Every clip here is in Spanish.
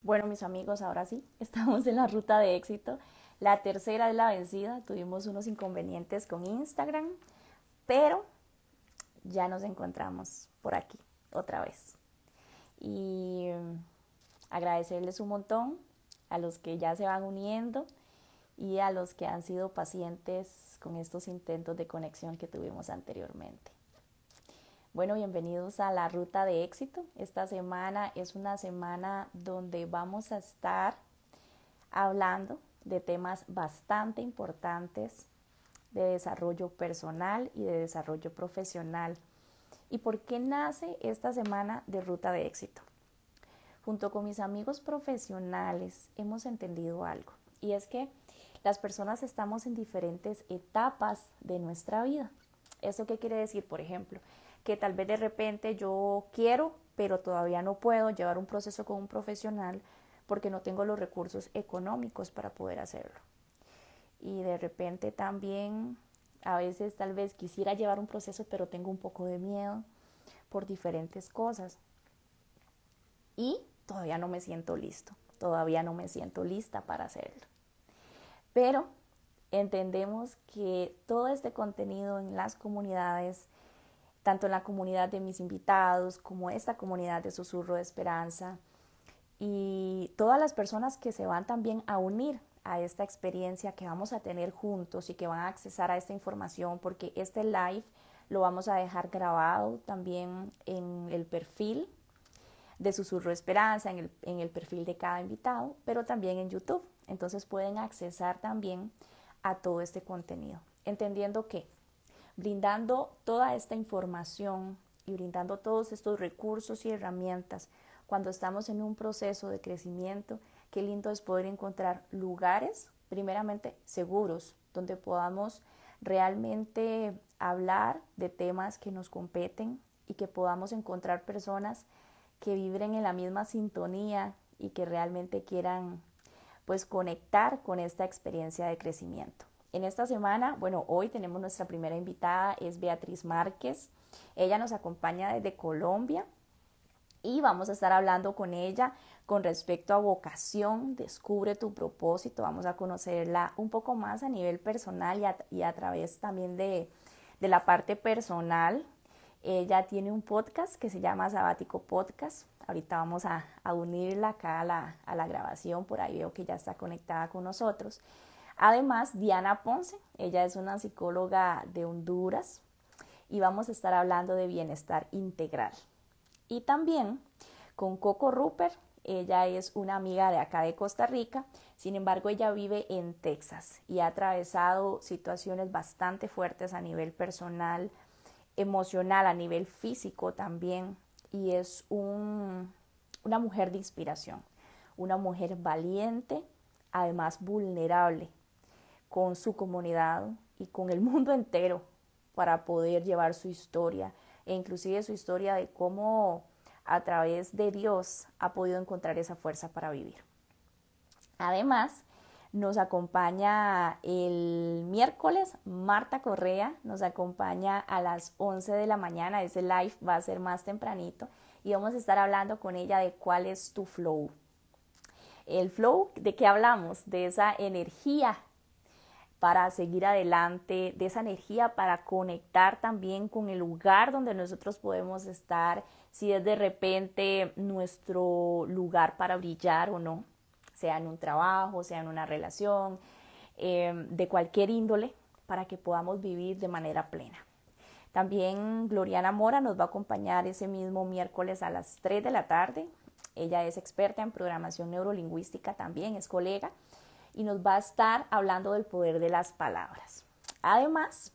Bueno, mis amigos, ahora sí, estamos en la ruta de éxito. La tercera es la vencida. Tuvimos unos inconvenientes con Instagram, pero ya nos encontramos por aquí otra vez. Y agradecerles un montón a los que ya se van uniendo y a los que han sido pacientes con estos intentos de conexión que tuvimos anteriormente. Bueno, bienvenidos a la ruta de éxito. Esta semana es una semana donde vamos a estar hablando de temas bastante importantes de desarrollo personal y de desarrollo profesional. ¿Y por qué nace esta semana de ruta de éxito? Junto con mis amigos profesionales hemos entendido algo, y es que las personas estamos en diferentes etapas de nuestra vida. ¿Eso qué quiere decir? Por ejemplo, que tal vez de repente yo quiero, pero todavía no puedo llevar un proceso con un profesional porque no tengo los recursos económicos para poder hacerlo. Y de repente también a veces tal vez quisiera llevar un proceso, pero tengo un poco de miedo por diferentes cosas. Y todavía no me siento listo, todavía no me siento lista para hacerlo. Pero entendemos que todo este contenido en las comunidades, tanto en la comunidad de mis invitados como esta comunidad de Susurro de Esperanza, y todas las personas que se van también a unir a esta experiencia que vamos a tener juntos y que van a accesar a esta información, porque este live lo vamos a dejar grabado también en el perfil de Susurro de Esperanza, en el perfil de cada invitado, pero también en YouTube. Entonces pueden accesar también a todo este contenido, entendiendo que brindando toda esta información y brindando todos estos recursos y herramientas cuando estamos en un proceso de crecimiento, qué lindo es poder encontrar lugares, primeramente seguros, donde podamos realmente hablar de temas que nos competen y que podamos encontrar personas que vibren en la misma sintonía y que realmente quieran pues conectar con esta experiencia de crecimiento. En esta semana, bueno, hoy tenemos nuestra primera invitada, es Beatriz Márquez. Ella nos acompaña desde Colombia y vamos a estar hablando con ella con respecto a vocación, descubre tu propósito. Vamos a conocerla un poco más a nivel personal y a través también de la parte personal. Ella tiene un podcast que se llama Sabático Podcast. Ahorita vamos a unirla acá a la grabación, por ahí veo que ya está conectada con nosotros. Además, Diana Ponce, ella es una psicóloga de Honduras y vamos a estar hablando de bienestar integral. Y también con Coco Rupert, ella es una amiga de acá de Costa Rica, sin embargo ella vive en Texas y ha atravesado situaciones bastante fuertes a nivel personal, emocional, a nivel físico también, y es una mujer de inspiración, una mujer valiente, además vulnerable con su comunidad y con el mundo entero para poder llevar su historia e inclusive su historia de cómo a través de Dios ha podido encontrar esa fuerza para vivir. Además, nos acompaña el miércoles Marta Correa, nos acompaña a las 11 de la mañana, ese live va a ser más tempranito y vamos a estar hablando con ella de cuál es tu flow. El flow, ¿de qué hablamos? De esa energía para seguir adelante, de esa energía para conectar también con el lugar donde nosotros podemos estar, si es de repente nuestro lugar para brillar o no, sea en un trabajo, sea en una relación, de cualquier índole, para que podamos vivir de manera plena. También Gloriana Mora nos va a acompañar ese mismo miércoles a las 3 de la tarde. Ella es experta en programación neurolingüística también, es colega, y nos va a estar hablando del poder de las palabras. Además,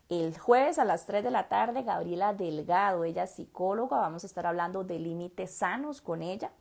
el jueves a las 3 de la tarde, Gabriela Delgado, ella es psicóloga, vamos a estar hablando de límites sanos con ella.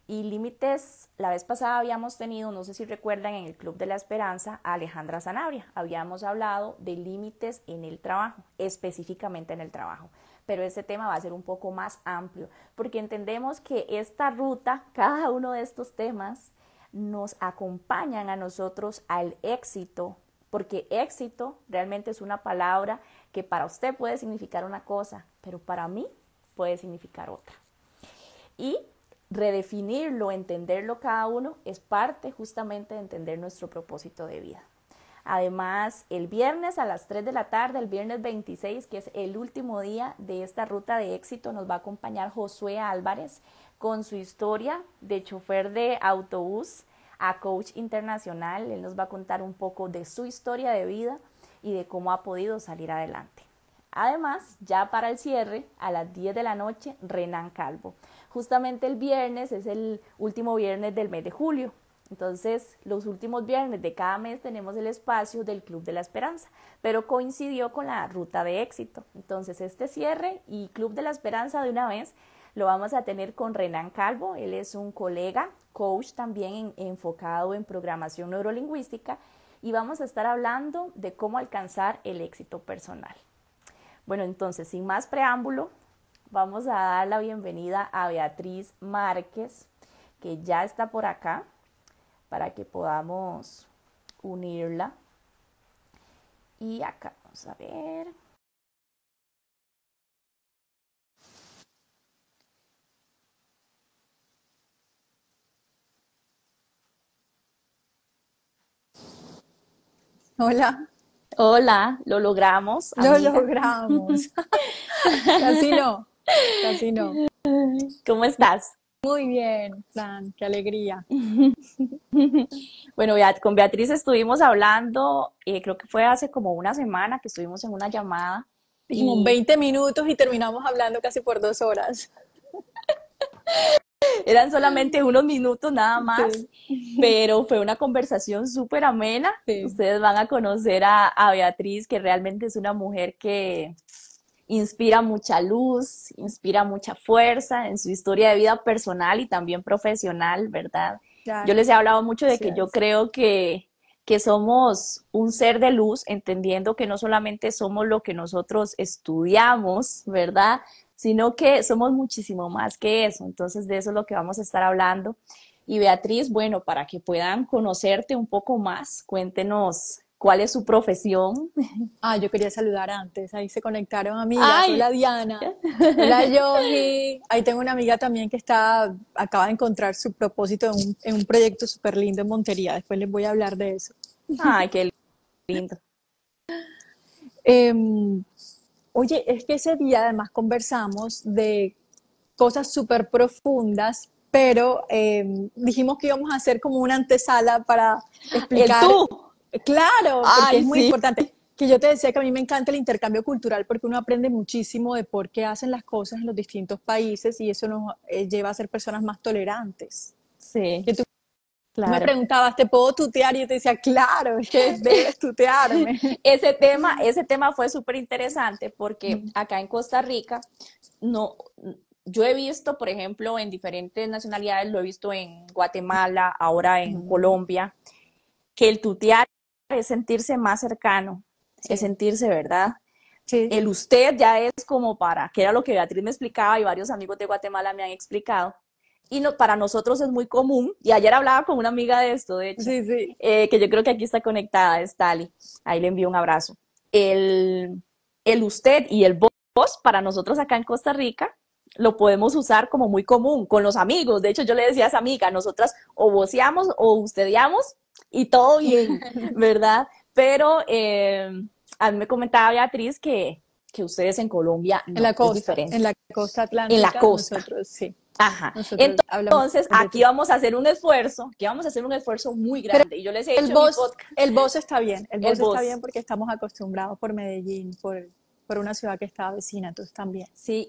Y límites, la vez pasada habíamos tenido, no sé si recuerdan, en el Club de la Esperanza, a Alejandra Sanabria. Habíamos hablado de límites en el trabajo, específicamente en el trabajo. Pero este tema va a ser un poco más amplio, porque entendemos que esta ruta, cada uno de estos temas, nos acompañan a nosotros al éxito, porque éxito realmente es una palabra que para usted puede significar una cosa, pero para mí puede significar otra. Y redefinirlo, entenderlo cada uno, es parte justamente de entender nuestro propósito de vida. Además, el viernes a las 3 de la tarde, el viernes 26, que es el último día de esta ruta de éxito, nos va a acompañar Josué Álvarez con su historia de chofer de autobús a coach internacional. Él nos va a contar un poco de su historia de vida y de cómo ha podido salir adelante. Además, ya para el cierre, a las 10 de la noche, Renan Calvo. Justamente el viernes es el último viernes del mes de julio. Entonces, los últimos viernes de cada mes tenemos el espacio del Club de la Esperanza, pero coincidió con la ruta de éxito. Entonces, este cierre y Club de la Esperanza de una vez lo vamos a tener con Renan Calvo. Él es un colega, coach también enfocado en programación neurolingüística, y vamos a estar hablando de cómo alcanzar el éxito personal. Bueno, entonces, sin más preámbulo, vamos a dar la bienvenida a Beatriz Márquez, que ya está por acá, para que podamos unirla. Y acá, vamos a ver. Hola, Hola, lo logramos, lo amiga. logramos. Casi no, casi no. ¿Cómo estás? Muy bien, Fran, qué alegría. Bueno, con Beatriz estuvimos hablando, creo que fue hace como una semana que estuvimos en una llamada Dijimos y 20 minutos y terminamos hablando casi por 2 horas. eran solamente unos minutos nada más, Sí, pero fue una conversación súper amena. sí, Ustedes van a conocer a Beatriz, que realmente es una mujer que inspira mucha luz, inspira mucha fuerza en su historia de vida personal y también profesional, ¿verdad? Yo claro, les he hablado mucho de que yo gracias. creo que somos un ser de luz, entendiendo que no solamente somos lo que nosotros estudiamos, ¿verdad? Sino que somos muchísimo más que eso. Entonces, de eso es lo que vamos a estar hablando. Y Beatriz, bueno, para que puedan conocerte un poco más, cuéntenos cuál es su profesión. Ah, yo quería saludar antes. Ahí se conectaron amigas. Ay, Hola Diana. Hola Yogi. Ahí tengo una amiga también que acaba de encontrar su propósito en un proyecto súper lindo en Montería. Después les voy a hablar de eso. ay, qué lindo. Em, Oye, es que ese día además conversamos de cosas súper profundas, pero dijimos que íbamos a hacer como una antesala para El explicar, tú. claro, porque es Ay, muy sí. importante. Que yo te decía que a mí me encanta el intercambio cultural porque uno aprende muchísimo de por qué hacen las cosas en los distintos países y eso nos lleva a ser personas más tolerantes. Sí, Que tú me claro. preguntabas, ¿te puedo tutear? Y yo te decía, claro, es que debes tutearme. Ese tema fue súper interesante porque Mm, acá en Costa Rica, no, yo he visto, por ejemplo, en diferentes nacionalidades, lo he visto en Guatemala, ahora en mm, Colombia, que el tutear es sentirse más cercano, es sí, sentirse, ¿verdad? sí, El usted ya es como para, que era lo que Beatriz me explicaba y varios amigos de Guatemala me han explicado. Y no, para nosotros es muy común, y ayer hablaba con una amiga de esto, de hecho, sí, sí. que yo creo que aquí está conectada, es Tali, ahí le envío un abrazo. El, el usted y el vos, para nosotros acá en Costa Rica, lo podemos usar como muy común con los amigos. De hecho, yo le decía a esa amiga, nosotras o voceamos o ustediamos y todo bien, ¿verdad? Pero a mí me comentaba Beatriz que ustedes en Colombia no, es En diferente. la costa En la atlántica, costa. nosotros sí, Ajá. nosotros hablamos Entonces, de aquí tú. vamos a hacer un esfuerzo, aquí vamos a hacer un esfuerzo muy Pero grande. Y yo les he hecho en mi podcast, el voz está bien, el el voz está bien voz. porque estamos acostumbrados por Medellín, por una ciudad que está vecina, entonces también. Sí,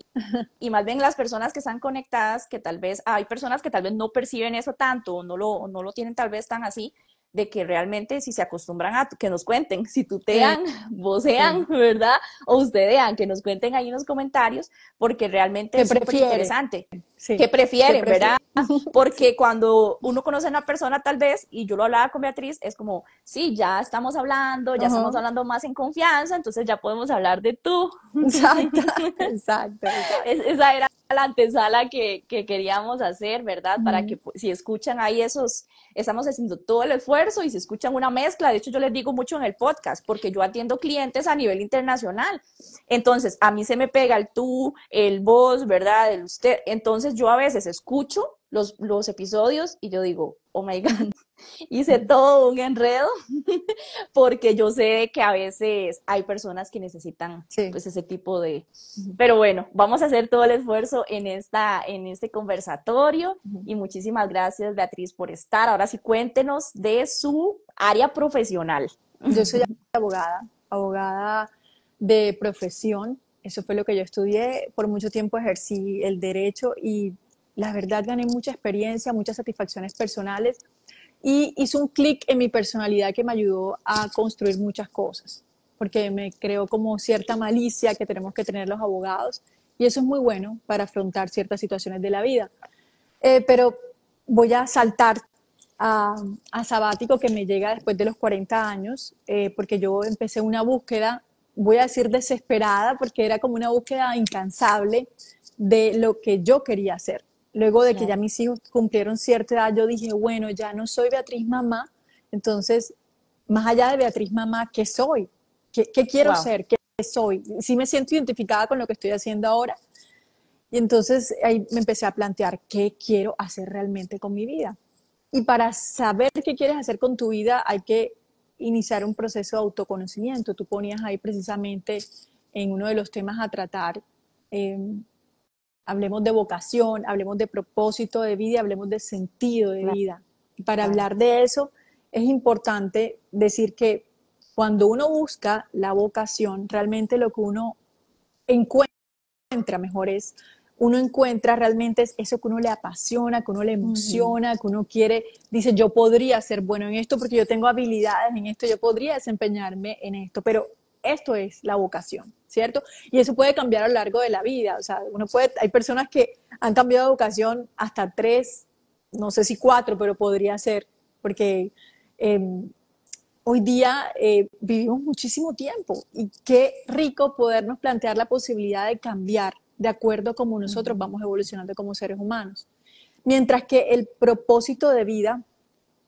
y más bien las personas que están conectadas, que tal vez, hay personas que tal vez no perciben eso tanto, o no lo tienen tal vez tan así, de que realmente si se acostumbran a que nos cuenten, si Eh, tutean, vocean, sí. ¿verdad? O ustedean, que nos cuenten ahí en los comentarios, porque realmente ¿Qué es súper prefiere? interesante. ¿Qué Sí, ¿qué prefieren, verdad? prefiere? Porque cuando uno conoce a una persona tal vez, y yo lo hablaba con Beatriz, es como, sí, ya estamos Ajá. hablando más en confianza, entonces ya podemos hablar de tú. Exacto, exacto, exacto. Esa era la antesala que queríamos hacer, ¿verdad? Para Mm, que si escuchan ahí estamos haciendo todo el esfuerzo y si escuchan una mezcla, de hecho yo les digo mucho en el podcast, porque yo atiendo clientes a nivel internacional. Entonces, a mí se me pega el tú, el vos, ¿verdad? El usted. Entonces, yo a veces escucho los episodios y yo digo, oh my God, hice todo un enredo porque yo sé que a veces hay personas que necesitan Sí. pues ese tipo de... Ujú, Pero bueno, vamos a hacer todo el esfuerzo en este conversatorio ujú. y muchísimas gracias, Beatriz, por estar. Ahora sí, cuéntenos de su área profesional. Yo soy abogada, abogada de profesión. Eso fue lo que yo estudié. Por mucho tiempo ejercí el derecho y la verdad gané mucha experiencia, muchas satisfacciones personales y hizo un clic en mi personalidad que me ayudó a construir muchas cosas, porque me creó como cierta malicia que tenemos que tener los abogados y eso es muy bueno para afrontar ciertas situaciones de la vida. Pero voy a saltar a sabático que me llega después de los 40 años, porque yo empecé una búsqueda, voy a decir desesperada, porque era como una búsqueda incansable de lo que yo quería hacer. Luego de que ya Claro. mis hijos cumplieron cierta edad, yo dije, bueno, ya no soy Beatriz mamá, entonces, más allá de Beatriz mamá, ¿qué soy? ¿Qué quiero Wow. ser? ¿Qué soy? Sí me siento identificada con lo que estoy haciendo ahora, y entonces ahí me empecé a plantear qué quiero hacer realmente con mi vida. Y para saber qué quieres hacer con tu vida hay que iniciar un proceso de autoconocimiento. Tú ponías ahí precisamente en uno de los temas a tratar, eh, hablemos de vocación, hablemos de propósito de vida, hablemos de sentido de Claro, vida. Y para claro. hablar de eso es importante decir que cuando uno busca la vocación, realmente lo que uno encuentra mejor es, uno encuentra realmente es eso que uno le apasiona, que uno le Ujú. emociona, que uno quiere, dice, yo podría ser bueno en esto porque yo tengo habilidades en esto, yo podría desempeñarme en esto, pero esto es la vocación, ¿cierto? Y eso puede cambiar a lo largo de la vida, o sea, uno puede, hay personas que han cambiado de vocación hasta 3, no sé si 4, pero podría ser, porque eh, hoy día vivimos muchísimo tiempo y qué rico podernos plantear la posibilidad de cambiar de acuerdo a cómo nosotros Ujú. vamos evolucionando como seres humanos. Mientras que el propósito de vida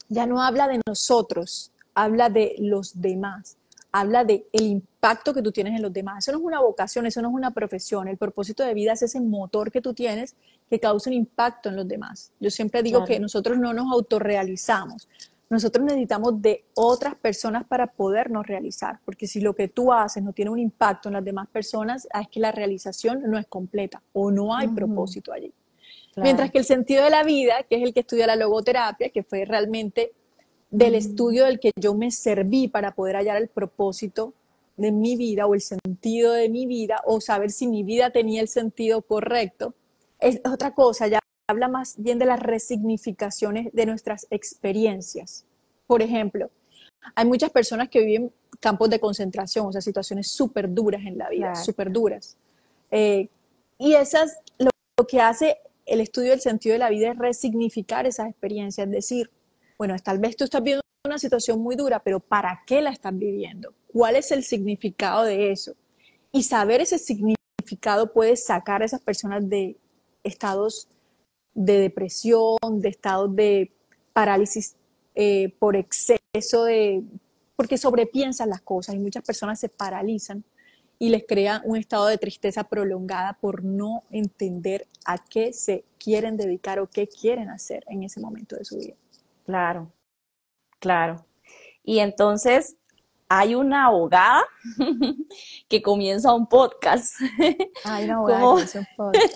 ya no habla de nosotros, habla de los demás, habla de el impacto que tú tienes en los demás. Eso no es una vocación, eso no es una profesión. El propósito de vida es ese motor que tú tienes que causa un impacto en los demás. Yo siempre digo que Claro. nosotros no nos autorrealizamos. Nosotros necesitamos de otras personas para podernos realizar, porque si lo que tú haces no tiene un impacto en las demás personas, es que la realización no es completa o no hay Ujú. propósito allí. Mientras Claro. que el sentido de la vida, que es el que estudia la logoterapia, que fue realmente del Ujú. estudio del que yo me serví para poder hallar el propósito de mi vida o el sentido de mi vida o saber si mi vida tenía el sentido correcto, es otra cosa, ya habla más bien de las resignificaciones de nuestras experiencias. Por ejemplo, hay muchas personas que viven campos de concentración, o sea, situaciones súper duras en la vida, Claro. súper duras. Eh, y esas, lo que hace el estudio del sentido de la vida es resignificar esas experiencias, es decir, bueno, tal vez tú estás viviendo una situación muy dura, pero ¿para qué la estás viviendo? ¿Cuál es el significado de eso? Y saber ese significado puede sacar a esas personas de estados de depresión, de estados de parálisis por exceso de, porque sobrepiensan las cosas y muchas personas se paralizan y les crea un estado de tristeza prolongada por no entender a qué se quieren dedicar o qué quieren hacer en ese momento de su vida. Claro. Claro. Y entonces hay una abogada que comienza un podcast. Hay una abogada ¿Cómo, que me hizo un podcast.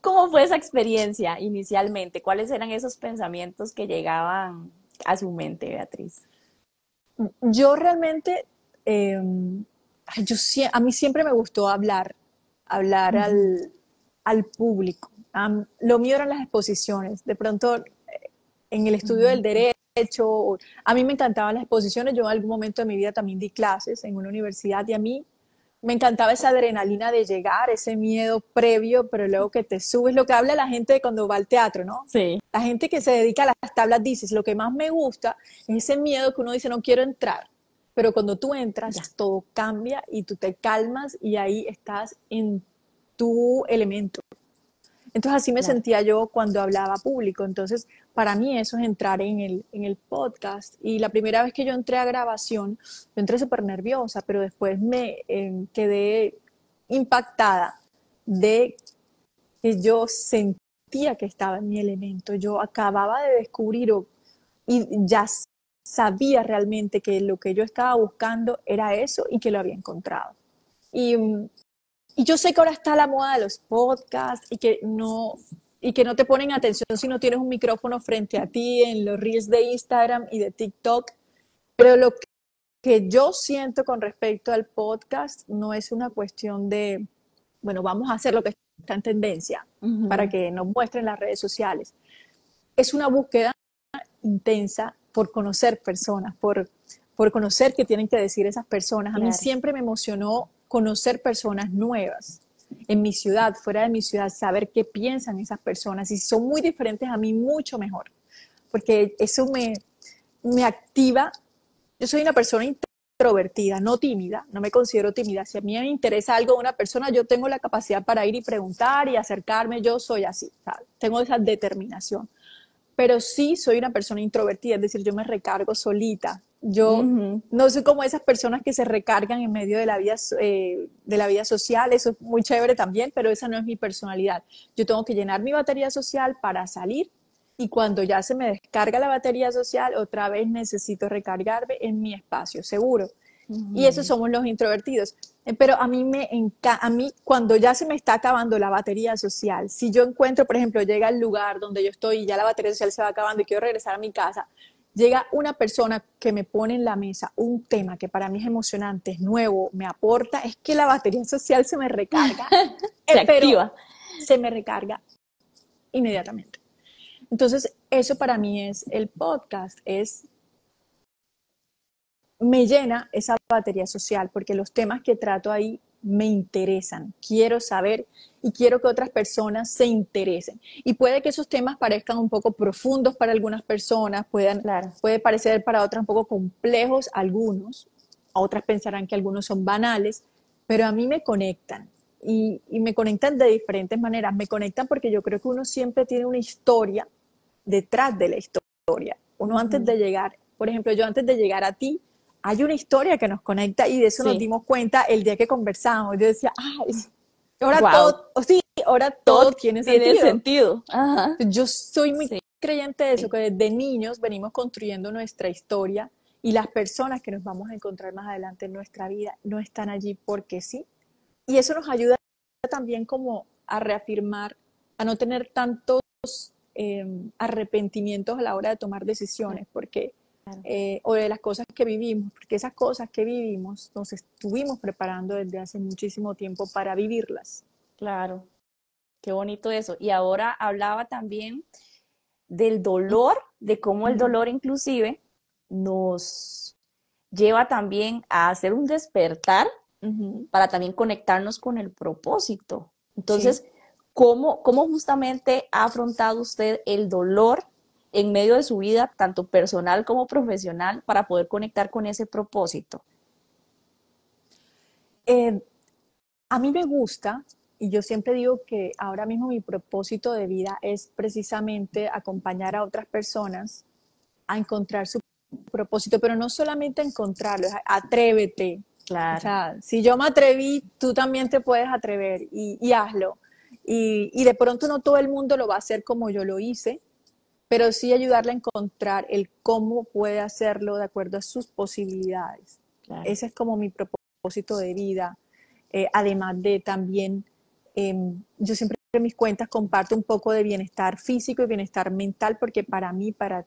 cómo fue esa experiencia inicialmente? ¿Cuáles eran esos pensamientos que llegaban a su mente, Beatriz? Yo realmente, a mí siempre me gustó hablar Ujú. al público. Lo mío eran las exposiciones. De pronto, en el estudio del Ujú. derecho, a mí me encantaban las exposiciones. Yo en algún momento de mi vida también di clases en una universidad y a mí me encantaba esa adrenalina de llegar, ese miedo previo, pero luego que te subes, lo que habla la gente cuando va al teatro, ¿no? Sí, La gente que se dedica a las tablas dice, lo que más me gusta es ese miedo que uno dice, no quiero entrar, pero cuando tú entras, ya, todo cambia y tú te calmas y ahí estás en tu elemento. Entonces así me claro. sentía yo cuando hablaba público. Entonces, para mí eso es entrar en el podcast. Y la primera vez que yo entré a grabación, yo entré súper nerviosa, pero después me quedé impactada de que yo sentí sentía que estaba en mi elemento. Yo acababa de descubrir y ya sabía realmente que lo que yo estaba buscando era eso y que lo había encontrado. Y, y yo sé que ahora está la moda de los podcasts y que no te ponen atención si no tienes un micrófono frente a ti en los reels de Instagram y de TikTok, pero lo que yo siento con respecto al podcast no es una cuestión de, bueno, vamos a hacer lo que está en tendencia para que nos muestren las redes sociales. Es una búsqueda intensa por conocer personas, por conocer qué tienen que decir esas personas. A mí siempre me emocionó conocer personas nuevas en mi ciudad, fuera de mi ciudad, saber qué piensan esas personas. Y si son muy diferentes a mí, mucho mejor, porque eso me activa. Yo soy una persona introvertida, no tímida, no me considero tímida. Si a mí me interesa algo de una persona, yo tengo la capacidad para ir y preguntar y acercarme, yo soy así, ¿sabes? Tengo esa determinación. Pero sí soy una persona introvertida, es decir, yo me recargo solita. Yo no soy como esas personas que se recargan en medio de la vida social, eso es muy chévere también, pero esa no es mi personalidad. Yo tengo que llenar mi batería social para salir y cuando ya se me descarga la batería social, otra vez necesito recargarme en mi espacio seguro. Y esos somos los introvertidos. Pero a mí cuando ya se me está acabando la batería social, si yo encuentro, por ejemplo, llega al lugar donde yo estoy y ya la batería social se va acabando y quiero regresar a mi casa, llega una persona que me pone en la mesa un tema que para mí es emocionante, es nuevo, me aporta, es que la batería social se me recarga, Se pero activa. se me recarga inmediatamente. Entonces, eso para mí es el podcast, me llena esa batería social porque los temas que trato ahí me interesan, quiero saber y quiero que otras personas se interesen. Y puede que esos temas parezcan un poco profundos para algunas personas, puede parecer para otras un poco complejos algunos, otras pensarán que algunos son banales, pero a mí me conectan y me conectan de diferentes maneras. Me conectan porque yo creo que uno siempre tiene una historia detrás de la historia. Uno antes de llegar, por ejemplo, yo antes de llegar a ti, hay una historia que nos conecta y de eso nos dimos cuenta el día que conversamos. Yo decía, ahora todo, ahora todo tiene sentido. Ajá. Yo soy muy creyente de eso, que desde niños venimos construyendo nuestra historia y las personas que nos vamos a encontrar más adelante en nuestra vida no están allí porque sí. Y eso nos ayuda también como a reafirmar, a no tener tantos arrepentimientos a la hora de tomar decisiones, porque o de las cosas que vivimos, porque esas cosas que vivimos nos estuvimos preparando desde hace muchísimo tiempo para vivirlas. Claro, qué bonito eso. Y ahora hablaba también del dolor, de cómo el dolor inclusive nos lleva también a hacer un despertar para también conectarnos con el propósito. Entonces, ¿cómo justamente ha afrontado usted el dolor en medio de su vida, tanto personal como profesional, para poder conectar con ese propósito? A mí me gusta, y yo siempre digo que ahora mismo mi propósito de vida es precisamente acompañar a otras personas a encontrar su propósito, pero no solamente encontrarlo, es atrévete. Claro. O sea, si yo me atreví, tú también te puedes atrever y hazlo. Y de pronto no todo el mundo lo va a hacer como yo lo hice, pero sí ayudarle a encontrar el cómo puede hacerlo de acuerdo a sus posibilidades. Claro. Ese es como mi propósito de vida. Además de también, yo siempre en mis cuentas comparto un poco de bienestar físico y bienestar mental, porque para mí, para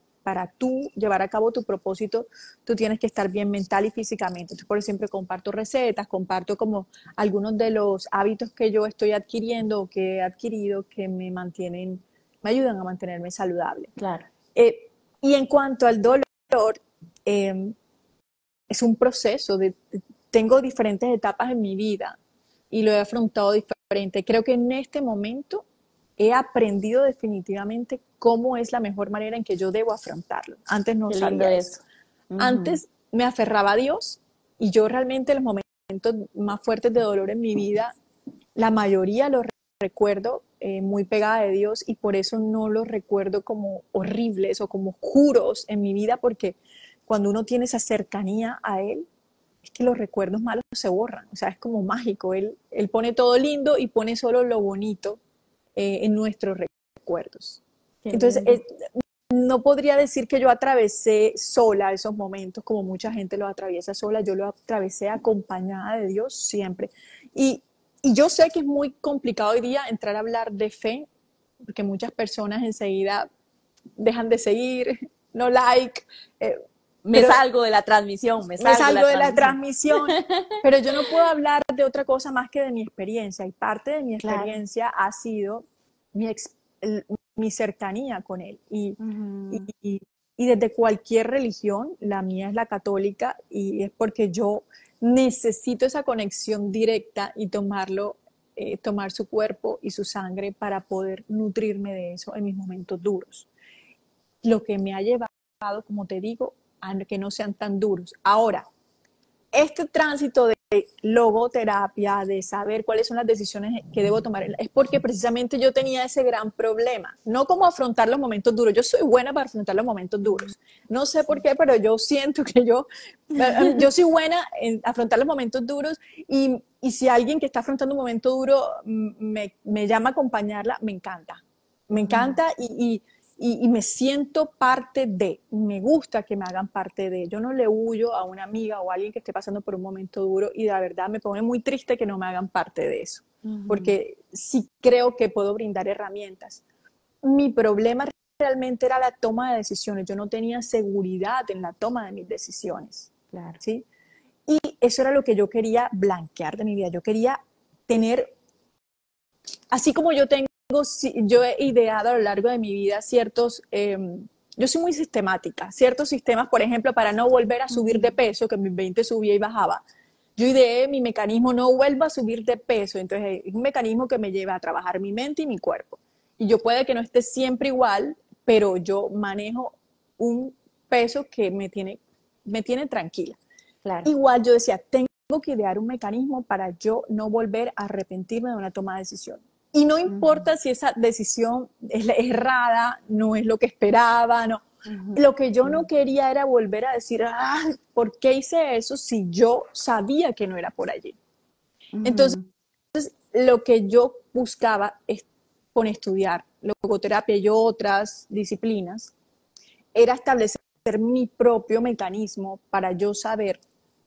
tú llevar a cabo tu propósito, tú tienes que estar bien mental y físicamente. Entonces, por eso siempre comparto recetas, comparto como algunos de los hábitos que yo estoy adquiriendo o que he adquirido que me ayudan a mantenerme saludable. Claro. Y en cuanto al dolor, es un proceso, tengo diferentes etapas en mi vida y lo he afrontado diferente. Creo que en este momento he aprendido definitivamente cómo es la mejor manera en que yo debo afrontarlo. Antes no sabía eso. Antes me aferraba a Dios y yo realmente en los momentos más fuertes de dolor en mi vida, la mayoría los recuerdo muy pegada de Dios y por eso no los recuerdo como horribles o como oscuros en mi vida, porque cuando uno tiene esa cercanía a Él, es que los recuerdos malos se borran, o sea, es como mágico, Él pone todo lindo y pone solo lo bonito en nuestros recuerdos. Qué Entonces, lindo. no podría decir que yo atravesé sola esos momentos, como mucha gente los atraviesa sola, yo lo atravesé acompañada de Dios siempre. Y, y yo sé que es muy complicado hoy día entrar a hablar de fe, porque muchas personas enseguida dejan de seguir, no like, eh, Me pero salgo de la transmisión, me me salgo de la salgo de la transmisión. transmisión, pero yo no puedo hablar de otra cosa más que de mi experiencia, y parte de mi Claro. experiencia ha sido mi, mi cercanía con Él. Ujú. Y, y desde cualquier religión, la mía es la católica, y es porque yo necesito esa conexión directa y tomarlo, tomar su cuerpo y su sangre para poder nutrirme de eso en mis momentos duros. Lo que me ha llevado, como te digo, a que no sean tan duros. Ahora, este tránsito de logoterapia, de saber cuáles son las decisiones que debo tomar, es porque precisamente yo tenía ese gran problema. No como afrontar los momentos duros. Yo soy buena para afrontar los momentos duros. No sé por Sí. qué, pero yo siento que yo soy buena en afrontar los momentos duros, y si alguien que está afrontando un momento duro me llama a acompañarla, me encanta. Me Ujú. encanta y me siento parte de, me gusta que me hagan parte de. Yo no le huyo a una amiga o a alguien que esté pasando por un momento duro, y la verdad me pone muy triste que no me hagan parte de eso, Ujú. porque sí creo que puedo brindar herramientas. Mi problema realmente era la toma de decisiones. Yo no tenía seguridad en la toma de mis decisiones, Claro. ¿sí? Y eso era lo que yo quería blanquear de mi vida. Yo quería tener, así como yo tengo, yo he ideado a lo largo de mi vida ciertos, yo soy muy sistemática, ciertos sistemas, por ejemplo, para no volver a subir de Ujú. peso, que en mis 20 subía y bajaba. Yo ideé mi mecanismo, no vuelva a subir de peso. Entonces es un mecanismo que me lleva a trabajar mi mente y mi cuerpo. Y yo puede que no esté siempre igual, pero yo manejo un peso que me tiene tranquila. Claro. Igual yo decía, tengo que idear un mecanismo para yo no volver a arrepentirme de una toma de decisión. Y no Ujú. importa si esa decisión es errada, no es lo que esperaba, no. Ujú. Lo que yo no Ujú. quería era volver a decir, ah, ¿por qué hice eso si yo sabía que no era por allí? Entonces, Ujú. lo que yo buscaba es, con estudiar logoterapia y otras disciplinas, era establecer mi propio mecanismo para yo saber,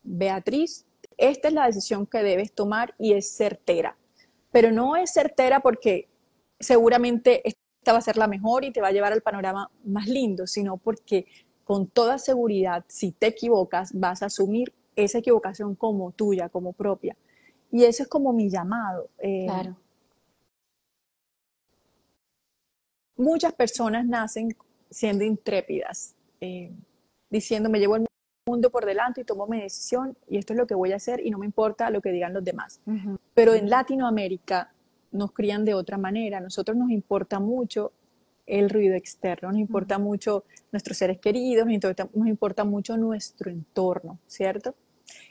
Beatriz, esta es la decisión que debes tomar y es certera. Pero no es certera porque seguramente esta va a ser la mejor y te va a llevar al panorama más lindo, sino porque con toda seguridad, si te equivocas, vas a asumir esa equivocación como tuya, como propia. Y eso es como mi llamado. Claro. Muchas personas nacen siendo intrépidas, diciendo me llevo el mundo por delante y tomo mi decisión y esto es lo que voy a hacer y no me importa lo que digan los demás. Ujú. Pero en Latinoamérica nos crían de otra manera. A nosotros nos importa mucho el ruido externo, nos Ujú. importa mucho nuestros seres queridos, nos importa mucho nuestro entorno, ¿cierto?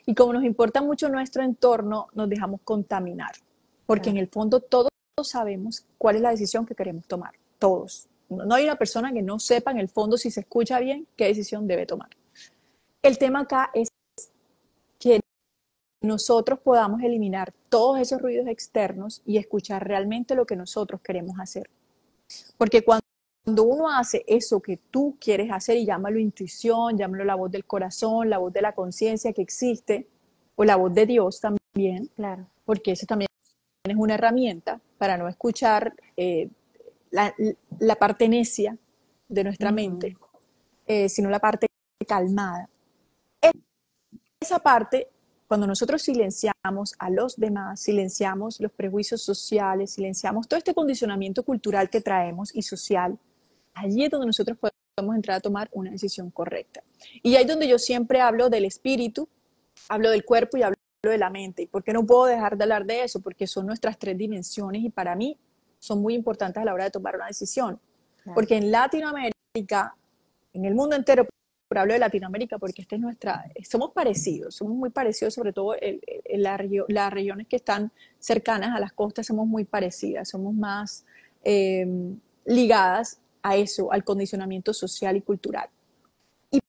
Y como nos importa mucho nuestro entorno, nos dejamos contaminar, porque en Claro. el fondo todos sabemos cuál es la decisión que queremos tomar, todos. No hay una persona que no sepa en el fondo, si se escucha bien, qué decisión debe tomar. El tema acá es que nosotros podamos eliminar todos esos ruidos externos y escuchar realmente lo que nosotros queremos hacer. Porque cuando uno hace eso que tú quieres hacer, y llámalo intuición, llámalo la voz del corazón, la voz de la conciencia que existe, o la voz de Dios también, Claro. porque eso también es una herramienta para no escuchar la, la parte necia de nuestra mente, Ujú. sino la parte calmada. Esa parte, cuando nosotros silenciamos a los demás, silenciamos los prejuicios sociales, silenciamos todo este condicionamiento cultural que traemos y social, allí es donde nosotros podemos entrar a tomar una decisión correcta. Y ahí es donde yo siempre hablo del espíritu, hablo del cuerpo y hablo de la mente. ¿Y por qué no puedo dejar de hablar de eso? Porque son nuestras tres dimensiones y para mí son muy importantes a la hora de tomar una decisión. Claro. Porque en Latinoamérica, en el mundo entero, pero hablo de Latinoamérica porque esta es nuestra, somos parecidos, somos muy parecidos, sobre todo en las regiones que están cercanas a las costas, somos muy parecidas, somos más eh, ligadas a eso, al condicionamiento social y cultural. Y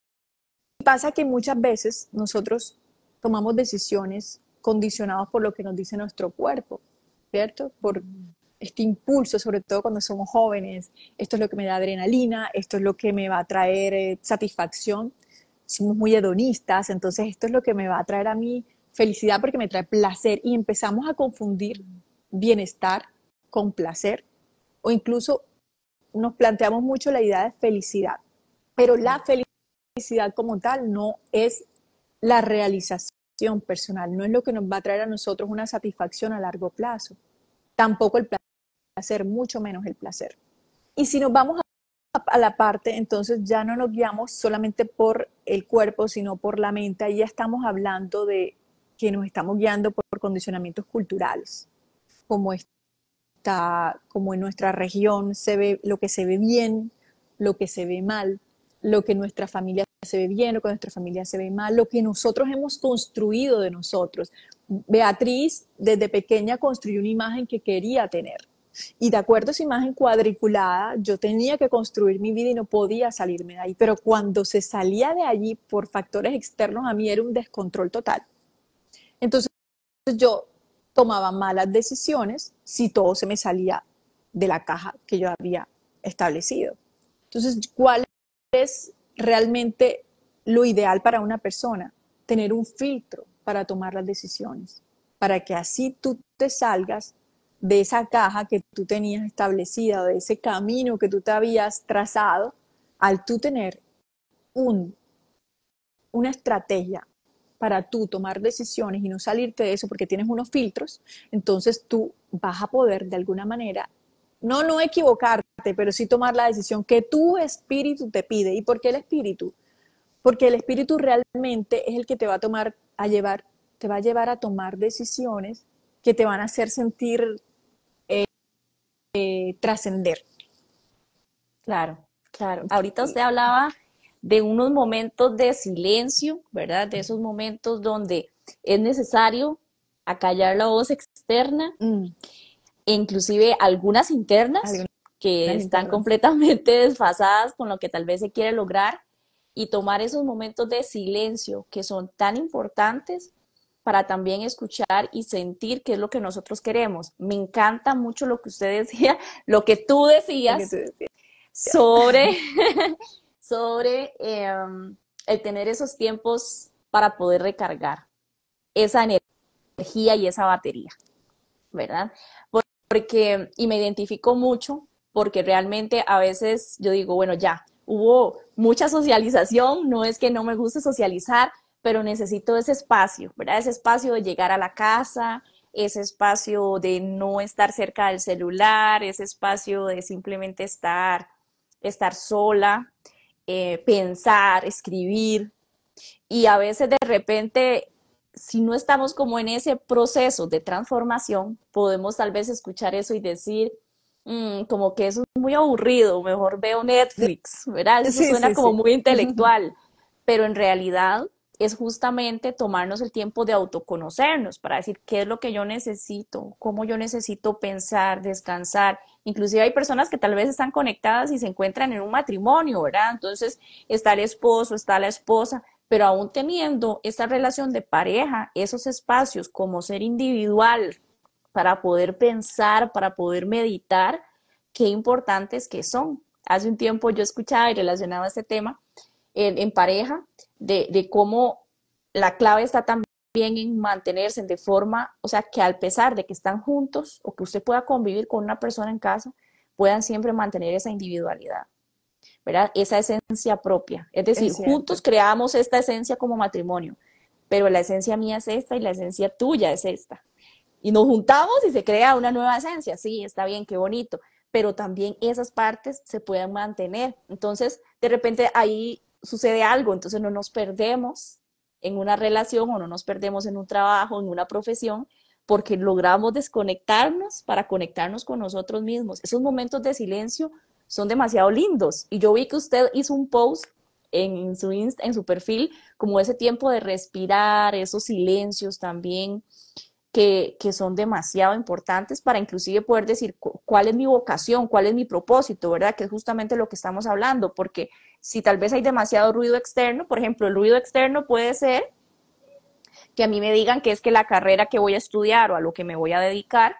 pasa que muchas veces nosotros tomamos decisiones condicionados por lo que nos dice nuestro cuerpo, ¿cierto? Por Ujú. este impulso, sobre todo cuando somos jóvenes, esto es lo que me da adrenalina, esto es lo que me va a traer satisfacción. Somos muy hedonistas, entonces esto es lo que me va a traer a mí felicidad porque me trae placer y empezamos a confundir bienestar con placer o incluso nos planteamos mucho la idea de felicidad, pero la felicidad como tal no es la realización personal, no es lo que nos va a traer a nosotros una satisfacción a largo plazo, tampoco el placer, mucho menos el placer. Y si nos vamos a la parte, entonces ya no nos guiamos solamente por el cuerpo, sino por la mente, ahí ya estamos hablando de que nos estamos guiando por condicionamientos culturales, como como en nuestra región se ve lo que se ve bien, lo que se ve mal, lo que en nuestra familia se ve bien, lo que en nuestra familia se ve mal, lo que nosotros hemos construido de nosotros. Beatriz desde pequeña construyó una imagen que quería tener. Y de acuerdo a esa imagen cuadriculada, yo tenía que construir mi vida y no podía salirme de ahí. Pero cuando se salía de allí por factores externos a mí era un descontrol total. Entonces yo tomaba malas decisiones si todo se me salía de la caja que yo había establecido. Entonces, ¿cuál es realmente lo ideal para una persona? Tener un filtro para tomar las decisiones, para que así tú te salgas de esa caja que tú tenías establecida, de ese camino que tú te habías trazado, al tú tener una estrategia para tú tomar decisiones y no salirte de eso porque tienes unos filtros, entonces tú vas a poder de alguna manera, no equivocarte, pero sí tomar la decisión que tu espíritu te pide. ¿Y por qué el espíritu? Porque el espíritu realmente es el que te va a te va a llevar a tomar decisiones que te van a hacer sentir trascender. Claro, claro. Ahorita usted hablaba de unos momentos de silencio, ¿verdad? De esos momentos donde es necesario acallar la voz externa, e inclusive algunas internas que están completamente desfasadas con lo que tal vez se quiere lograr, y tomar esos momentos de silencio que son tan importantes para también escuchar y sentir qué es lo que nosotros queremos. Me encanta mucho lo que usted decía, lo que tú decías sobre, sobre el tener esos tiempos para poder recargar esa energía y esa batería, ¿verdad? Porque, y me identifico mucho porque realmente a veces yo digo, bueno, ya, hubo mucha socialización, no es que no me guste socializar, pero necesito ese espacio, ¿verdad? Ese espacio de llegar a la casa, ese espacio de no estar cerca del celular, ese espacio de simplemente estar sola, pensar, escribir. Y a veces de repente, si no estamos como en ese proceso de transformación, podemos tal vez escuchar eso y decir, como que eso es muy aburrido, mejor veo Netflix, ¿verdad? Eso suena como muy intelectual, pero en realidad es justamente tomarnos el tiempo de autoconocernos para decir qué es lo que yo necesito, cómo yo necesito pensar, descansar. Inclusive hay personas que tal vez están conectadas y se encuentran en un matrimonio, ¿verdad? Entonces está el esposo, está la esposa, pero aún teniendo esta relación de pareja, esos espacios como ser individual para poder pensar, para poder meditar, qué importantes que son. Hace un tiempo yo escuchaba y relacionaba este tema en pareja, de cómo la clave está también en mantenerse de forma, o sea, que al pesar de que están juntos o que usted pueda convivir con una persona en casa, puedan siempre mantener esa individualidad, ¿verdad? Esa esencia propia. Es decir, juntos creamos esta esencia como matrimonio, pero la esencia mía es esta y la esencia tuya es esta. Y nos juntamos y se crea una nueva esencia. Sí, está bien, qué bonito, pero también esas partes se pueden mantener. Entonces, de repente ahí sucede algo, entonces no nos perdemos en una relación o no nos perdemos en un trabajo, en una profesión, porque logramos desconectarnos para conectarnos con nosotros mismos. Esos momentos de silencio son demasiado lindos. Y yo vi que usted hizo un post en en su perfil, como ese tiempo de respirar, esos silencios también, que son demasiado importantes para inclusive poder decir cuál es mi vocación, cuál es mi propósito, ¿verdad? Que es justamente lo que estamos hablando, porque si tal vez hay demasiado ruido externo, por ejemplo, el ruido externo puede ser que a mí me digan que es que la carrera que voy a estudiar o a lo que me voy a dedicar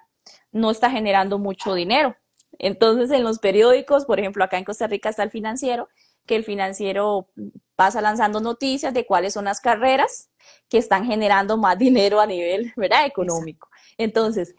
no está generando mucho dinero. Entonces, en los periódicos, por ejemplo, acá en Costa Rica está el Financiero, que el Financiero pasa lanzando noticias de cuáles son las carreras que están generando más dinero a nivel, ¿verdad?, Exacto. económico. Entonces,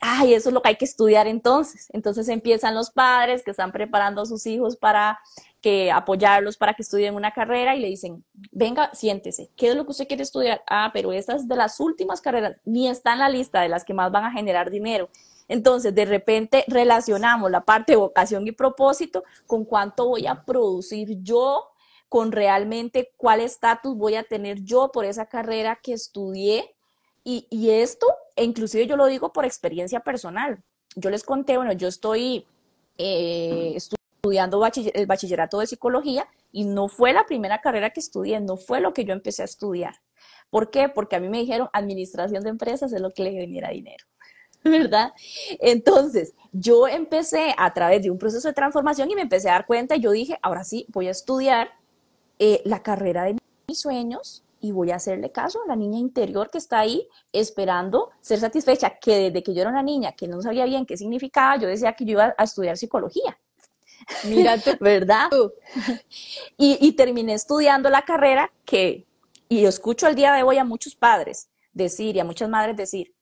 ay, eso es lo que hay que estudiar entonces. Entonces empiezan los padres que están preparando a sus hijos para que apoyarlos para que estudien una carrera y le dicen, venga, siéntese, ¿qué es lo que usted quiere estudiar? Ah, pero esta es de las últimas carreras, ni está en la lista de las que más van a generar dinero. Entonces, de repente relacionamos la parte de vocación y propósito con cuánto voy a producir yo, con realmente cuál estatus voy a tener yo por esa carrera que estudié. Y esto, e inclusive yo lo digo por experiencia personal. Yo les conté, bueno, yo estoy estudiando el bachillerato de psicología y no fue la primera carrera que estudié, no fue lo que yo empecé a estudiar. ¿Por qué? Porque a mí me dijeron administración de empresas es lo que le genera dinero. ¿Verdad? Entonces, yo empecé a través de un proceso de transformación y me empecé a dar cuenta y yo dije, ahora sí, voy a estudiar la carrera de mis sueños y voy a hacerle caso a la niña interior que está ahí esperando ser satisfecha, que desde que yo era una niña que no sabía bien qué significaba, yo decía que yo iba a estudiar psicología, Mira tú, ¿verdad? Y terminé estudiando la carrera y yo escucho al día de hoy a muchos padres decir y a muchas madres decir,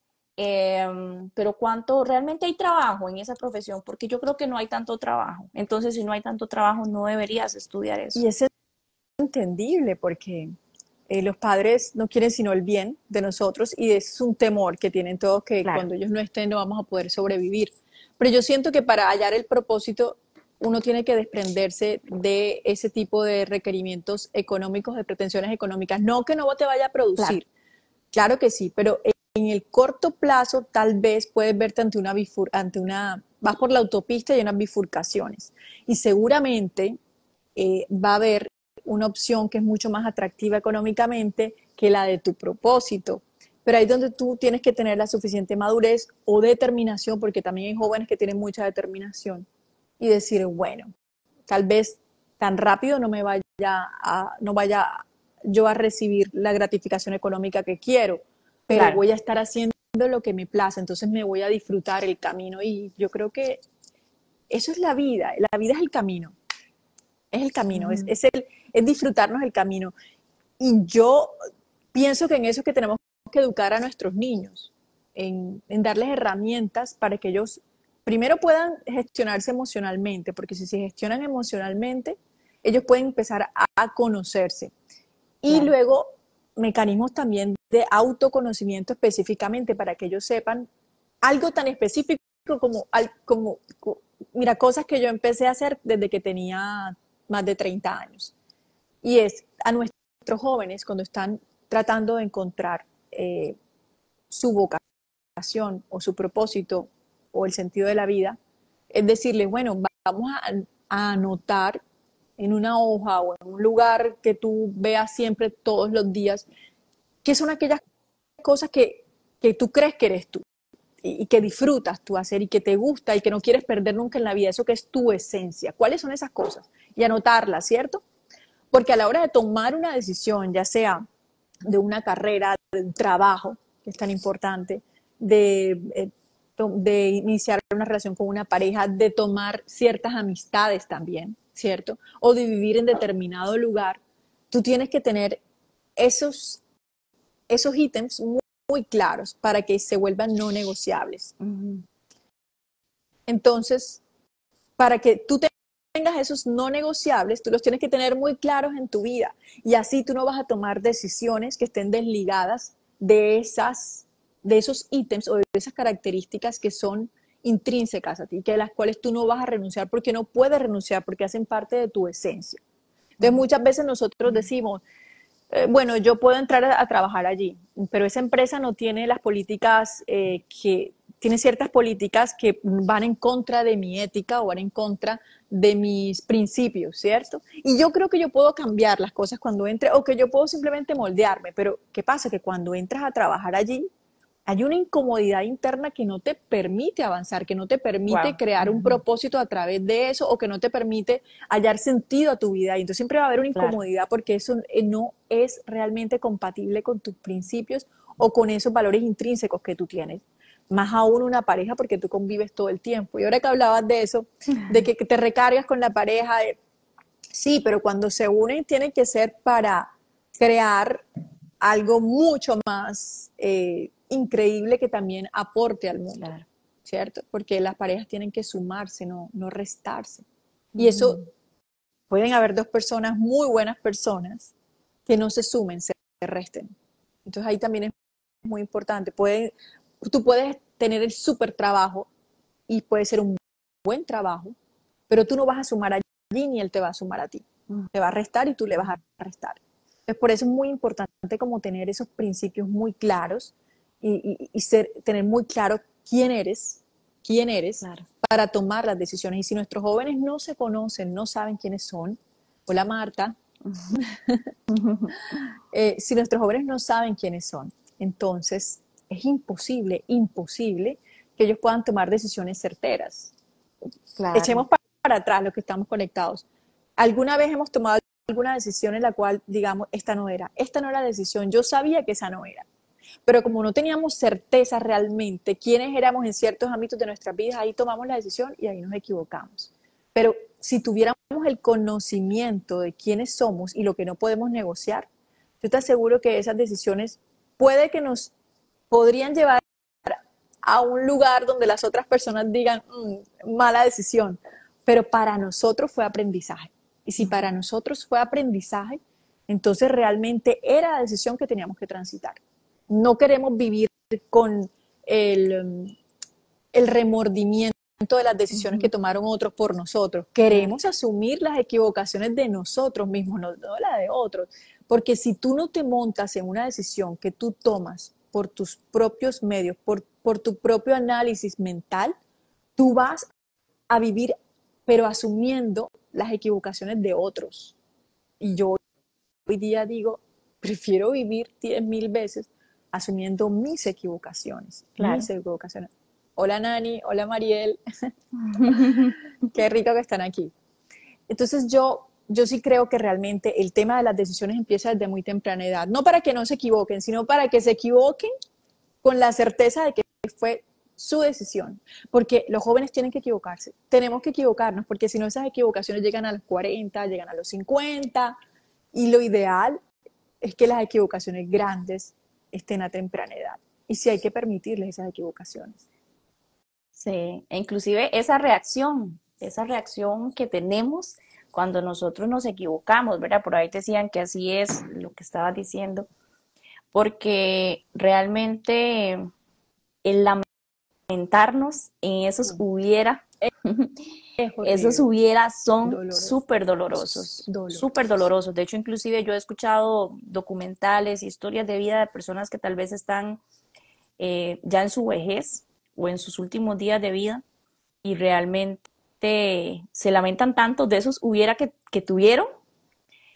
pero ¿cuánto realmente hay trabajo en esa profesión? Porque yo creo que no hay tanto trabajo. Entonces, si no hay tanto trabajo, no deberías estudiar eso. y es entendible porque los padres no quieren sino el bien de nosotros y es un temor que tienen todos que Claro, cuando ellos no estén no vamos a poder sobrevivir. Pero yo siento que para hallar el propósito uno tiene que desprenderse de ese tipo de requerimientos económicos, de pretensiones económicas. No que no te vaya a claro, producir, claro que sí, pero en el corto plazo tal vez puedes verte vas por la autopista y hay unas bifurcaciones. Y seguramente va a haber una opción que es mucho más atractiva económicamente que la de tu propósito. Pero ahí es donde tú tienes que tener la suficiente madurez o determinación, porque también hay jóvenes que tienen mucha determinación, y decir, bueno, tal vez tan rápido no vaya yo a recibir la gratificación económica que quiero, pero claro. voy a estar haciendo lo que me place, entonces me voy a disfrutar el camino y yo creo que eso es la vida es el camino, Ujú. es disfrutarnos el camino. Y yo pienso que en eso es que tenemos que educar a nuestros niños, en darles herramientas para que ellos primero puedan gestionarse emocionalmente, porque si se gestionan emocionalmente, ellos pueden empezar a conocerse. Y Claro, luego mecanismos también de autoconocimiento específicamente para que ellos sepan algo tan específico mira, cosas que yo empecé a hacer desde que tenía más de 30 años. Y es a nuestros jóvenes cuando están tratando de encontrar su vocación o su propósito o el sentido de la vida, es decirles, bueno, vamos a anotar en una hoja o en un lugar que tú veas siempre todos los días, qué son aquellas cosas que tú crees que eres tú y que disfrutas tú hacer y que te gusta y que no quieres perder nunca en la vida, eso que es tu esencia. ¿Cuáles son esas cosas? Y anotarlas, ¿cierto? Porque a la hora de tomar una decisión, ya sea de una carrera, de un trabajo, que es tan importante, de iniciar una relación con una pareja, de tomar ciertas amistades también, ¿cierto? O de vivir en determinado lugar, tú tienes que tener esos, esos ítems muy, muy claros para que se vuelvan no negociables. ujú, Entonces, para que tú tengas esos no negociables, tú los tienes que tener muy claros en tu vida. Y así tú no vas a tomar decisiones que estén desligadas de esos ítems o de esas características que son intrínsecas a ti, que de las cuales tú no vas a renunciar porque no puedes renunciar, porque hacen parte de tu esencia. Entonces, ujú. muchas veces nosotros decimos, bueno, yo puedo entrar a trabajar allí, pero esa empresa no tiene las políticas tiene ciertas políticas que van en contra de mi ética o van en contra de mis principios, ¿cierto? Y yo creo que yo puedo cambiar las cosas cuando entre o que yo puedo simplemente moldearme, pero ¿qué pasa? Que cuando entras a trabajar allí, hay una incomodidad interna que no te permite avanzar, que no te permite Wow. crear un Ujú. propósito a través de eso o que no te permite hallar sentido a tu vida. Y entonces siempre va a haber una Claro, incomodidad porque eso no es realmente compatible con tus principios o con esos valores intrínsecos que tú tienes. más aún una pareja porque tú convives todo el tiempo. Y ahora que hablabas de eso, de que te recargas con la pareja, sí, pero cuando se unen tiene que ser para crear algo mucho más increíble que también aporte al mundo, Claro. ¿cierto? Porque las parejas tienen que sumarse, no restarse. Y eso, pueden haber dos personas, muy buenas personas, que no se sumen, se resten. Entonces ahí también es muy importante. Tú puedes tener el súper trabajo y puede ser un buen trabajo, pero tú no vas a sumar allí ni él te va a sumar a ti. Te va a restar y tú le vas a restar. Entonces, por eso es muy importante como tener esos principios muy claros y tener muy claro quién eres Claro. para tomar las decisiones. Y si nuestros jóvenes no se conocen, no saben quiénes son, hola Marta, si nuestros jóvenes no saben quiénes son, entonces es imposible que ellos puedan tomar decisiones certeras. Claro. Echemos para atrás los que estamos conectados. ¿Alguna vez hemos tomado alguna decisión en la cual digamos, esta no era la decisión, yo sabía que esa no era? Pero como no teníamos certeza realmente quiénes éramos en ciertos ámbitos de nuestras vidas, ahí tomamos la decisión y ahí nos equivocamos. Pero si tuviéramos el conocimiento de quiénes somos y lo que no podemos negociar, yo te aseguro que esas decisiones puede que nos podrían llevar a un lugar donde las otras personas digan, mala decisión, pero para nosotros fue aprendizaje. Y si para nosotros fue aprendizaje, entonces realmente era la decisión que teníamos que transitar. No queremos vivir con el remordimiento de las decisiones que tomaron otros por nosotros. Queremos asumir las equivocaciones de nosotros mismos, no la de otros. Porque si tú no te montas en una decisión que tú tomas por tus propios medios, por tu propio análisis mental, tú vas a vivir, pero asumiendo las equivocaciones de otros. Y yo hoy día digo, prefiero vivir 10.000 veces asumiendo mis equivocaciones, Claro. Hola Nani, hola Mariel, qué rico que están aquí. Entonces yo sí creo que realmente el tema de las decisiones empieza desde muy temprana edad, no para que no se equivoquen, sino para que se equivoquen con la certeza de que fue su decisión, porque los jóvenes tienen que equivocarse, tenemos que equivocarnos, porque si no esas equivocaciones llegan a los 40, llegan a los 50, y lo ideal es que las equivocaciones grandes estén a temprana edad, y si hay que permitirles esas equivocaciones. Sí, e inclusive esa reacción que tenemos cuando nosotros nos equivocamos, ¿verdad? Por ahí decían que así es lo que estabas diciendo, porque realmente el lamentarnos en esos hubiera, Es esos horrible, hubiera son doloroso, doloroso. súper dolorosos. De hecho, inclusive yo he escuchado documentales, historias de vida de personas que tal vez están ya en su vejez o en sus últimos días de vida y realmente se lamentan tanto de esos hubiera que tuvieron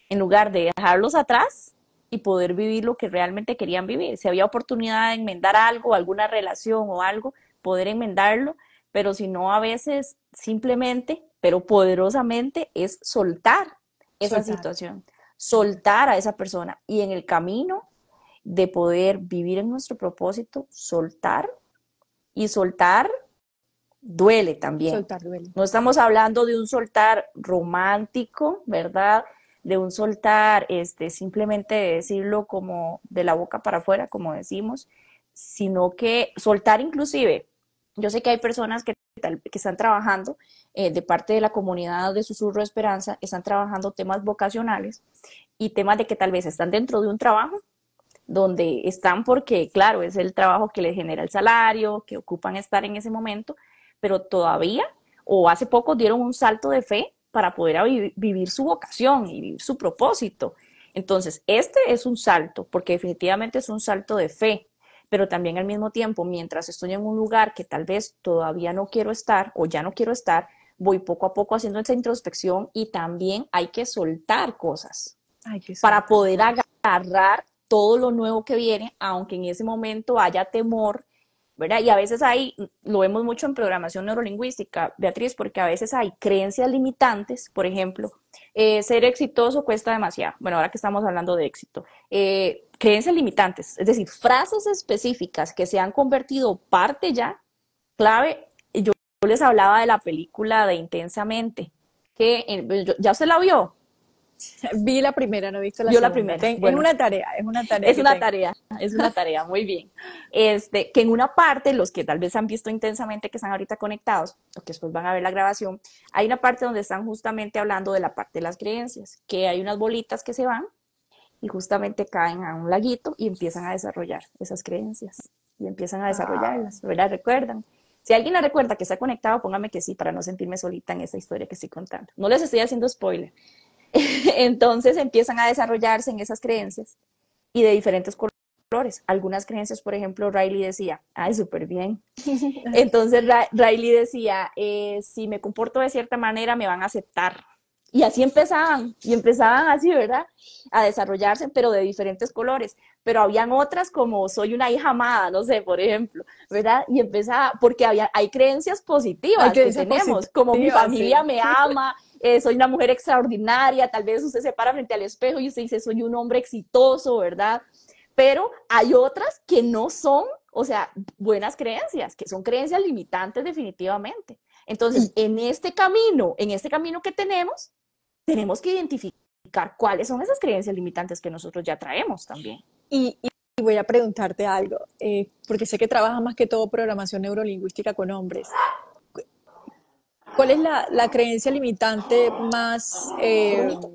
en lugar de dejarlos atrás y poder vivir lo que realmente querían vivir. Si había oportunidad de enmendar algo, alguna relación o algo, poder enmendarlo, pero si no, a veces simplemente, pero poderosamente, es soltar esa Soltar, situación, soltar a esa persona y en el camino de poder vivir en nuestro propósito, soltar y soltar duele también. soltar duele. No estamos hablando de un soltar romántico, ¿verdad? De un soltar, simplemente de decirlo como de la boca para afuera, como decimos, sino que soltar inclusive, yo sé que hay personas que están trabajando de parte de la comunidad de Susurro de Esperanza, están trabajando temas vocacionales y temas de que tal vez están dentro de un trabajo donde están porque, claro, es el trabajo que les genera el salario, que ocupan estar en ese momento, pero todavía o hace poco dieron un salto de fe para poder vivir su vocación y vivir su propósito. Entonces, este es un salto, porque definitivamente es un salto de fe, pero también al mismo tiempo, mientras estoy en un lugar que tal vez todavía no quiero estar o ya no quiero estar, voy poco a poco haciendo esa introspección y también hay que soltar cosas Hay que para soltar. poder agarrar todo lo nuevo que viene, aunque en ese momento haya temor, ¿verdad? Y a veces lo vemos mucho en programación neurolingüística, Beatriz, porque a veces hay creencias limitantes, por ejemplo, ser exitoso cuesta demasiado. Bueno, ahora que estamos hablando de éxito, creencias limitantes, es decir, frases específicas que se han convertido parte ya clave. Yo les hablaba de la película de Intensamente, que ya usted la vio. Vi la primera, no he visto la Vio la segunda. primera. Es Bueno, una tarea, es una tarea es que una tengo. tarea, es una tarea, muy bien. Que en una parte, los que tal vez han visto Intensamente, que están ahorita conectados, o que después van a ver la grabación, hay una parte donde están justamente hablando de la parte de las creencias, que hay unas bolitas que se van y justamente caen a un laguito y empiezan a desarrollar esas creencias y empiezan a Ah, desarrollarlas, ¿verdad? ¿Recuerdan? Si alguien la recuerda que está conectado, póngame que sí, para no sentirme solita en esa historia que estoy contando. No les estoy haciendo spoiler. Entonces empiezan a desarrollarse en esas creencias y de diferentes colores. Algunas creencias, por ejemplo, Riley decía, ay, súper bien. Entonces Riley decía, si me comporto de cierta manera, me van a aceptar. Y así empezaban, y empezaban así, ¿verdad? A desarrollarse, pero de diferentes colores. Pero habían otras como soy una hija amada, no sé, por ejemplo, ¿verdad? Y empezaba, porque hay creencias hay positivas que creencias tenemos, como mi positivas, familia sí. me ama, soy una mujer extraordinaria, tal vez usted se para frente al espejo y usted dice, soy un hombre exitoso, ¿verdad? Pero hay otras que no son, o sea, buenas creencias, que son creencias limitantes definitivamente. Entonces, Y, en este camino que tenemos que identificar cuáles son esas creencias limitantes que nosotros ya traemos también. y voy a preguntarte algo, porque sé que trabajas más que todo programación neurolingüística con hombres. ¿Cuál es la creencia limitante más... Brunito.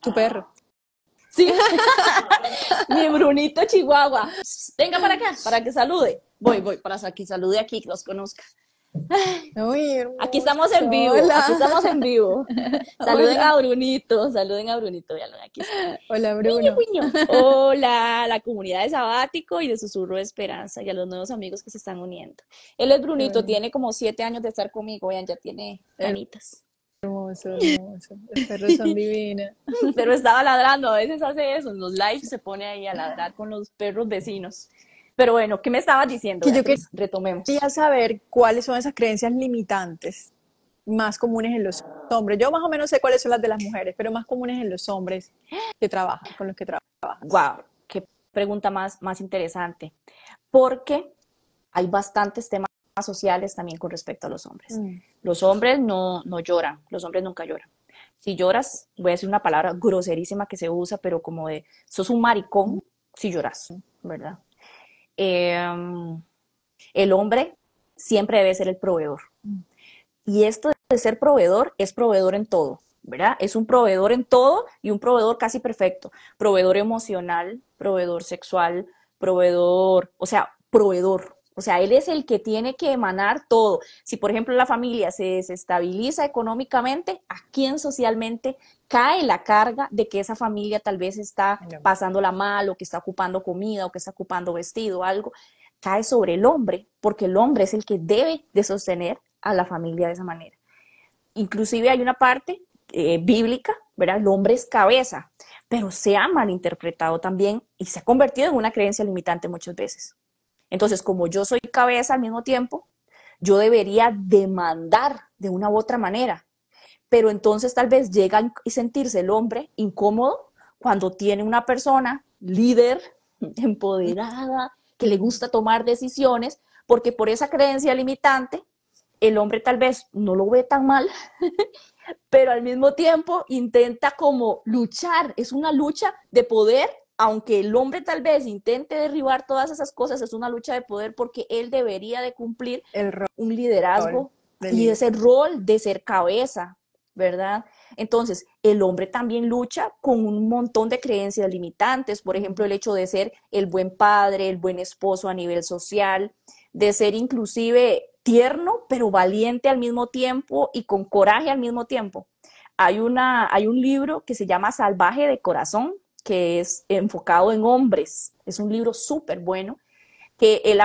tu perro? Sí, mi Brunito Chihuahua. Venga para acá, para que salude. Voy, para que salude aquí, que los conozca. Uy, Aquí hermoso. estamos en vivo, aquí Hola. estamos en vivo. Hola. Saluden a Brunito, véanlo, aquí está. Hola, Niño, Bruno. niño. Hola, a la comunidad de Sabático y de Susurro de Esperanza y a los nuevos amigos que se están uniendo. Él es Brunito, tiene como 7 años de estar conmigo, vean, ya tiene canitas. Hermoso, hermoso. Los perros son divinos. Pero estaba ladrando, a veces hace eso, en los lives se pone ahí a ladrar con los perros vecinos. Pero bueno, ¿qué me estabas diciendo, Que yo Beatriz? Retomemos. quería saber cuáles son esas creencias limitantes más comunes en los hombres. Yo más o menos sé cuáles son las de las mujeres, pero más comunes en los hombres que trabajan, con los que trabajas. Wow, qué pregunta más interesante. Porque hay bastantes temas sociales también con respecto a los hombres. Mm. Los hombres no lloran, los hombres nunca lloran. Si lloras, voy a decir una palabra groserísima que se usa, pero como de, sos un maricón si lloras, ¿verdad? Eh, el hombre siempre debe ser el proveedor. Y esto de ser proveedor es proveedor en todo, ¿verdad? Es un proveedor en todo y un proveedor casi perfecto. Proveedor emocional, proveedor sexual, proveedor, o sea, proveedor. O sea, él es el que tiene que emanar todo. Si, por ejemplo, la familia se desestabiliza económicamente, ¿a quién socialmente cae la carga de que esa familia tal vez está pasándola mal o que está ocupando comida o que está ocupando vestido o algo? Cae sobre el hombre, porque el hombre es el que debe de sostener a la familia de esa manera. Inclusive hay una parte bíblica, ¿verdad? El hombre es cabeza, pero se ha malinterpretado también y se ha convertido en una creencia limitante muchas veces. Entonces, como yo soy cabeza al mismo tiempo, yo debería demandar de una u otra manera, pero entonces tal vez llega a sentirse el hombre incómodo cuando tiene una persona líder, empoderada, que le gusta tomar decisiones, porque por esa creencia limitante, el hombre tal vez no lo ve tan mal, pero al mismo tiempo intenta como luchar, es una lucha de poder, aunque el hombre tal vez intente derribar todas esas cosas, es una lucha de poder porque él debería de cumplir El un rol liderazgo de y líder. ese rol de ser cabeza, ¿verdad? Entonces, el hombre también lucha con un montón de creencias limitantes, por ejemplo, el hecho de ser el buen padre, el buen esposo a nivel social, de ser inclusive tierno, pero valiente al mismo tiempo y con coraje al mismo tiempo. Hay un libro que se llama Salvaje de Corazón, que es enfocado en hombres. Es un libro súper bueno, que el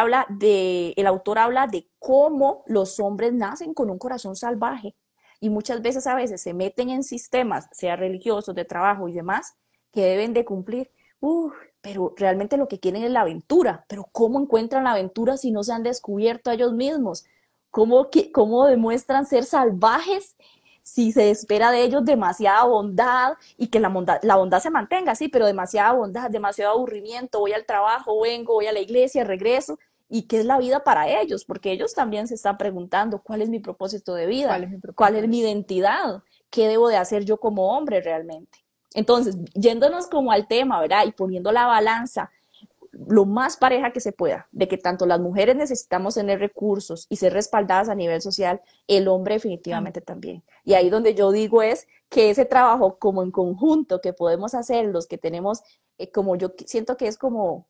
autor habla de cómo los hombres nacen con un corazón salvaje y muchas veces a veces se meten en sistemas, sea religiosos, de trabajo y demás, que deben de cumplir. pero realmente lo que quieren es la aventura. Pero ¿cómo encuentran la aventura si no se han descubierto a ellos mismos? ¿Cómo demuestran ser salvajes si se espera de ellos demasiada bondad y que la bondad se mantenga, sí, pero demasiada bondad, demasiado aburrimiento, voy al trabajo, vengo, voy a la iglesia, regreso, y qué es la vida para ellos, porque ellos también se están preguntando cuál es mi propósito de vida, ¿Cuál es mi cuál propósito es de mi vida? identidad, qué debo de hacer yo como hombre realmente. Entonces, yéndonos como al tema, ¿verdad? Y poniendo la balanza lo más pareja que se pueda, de que tanto las mujeres necesitamos tener recursos y ser respaldadas a nivel social, el hombre definitivamente también. Y ahí donde yo digo es que ese trabajo como en conjunto que podemos hacer, los que tenemos, como yo siento que es como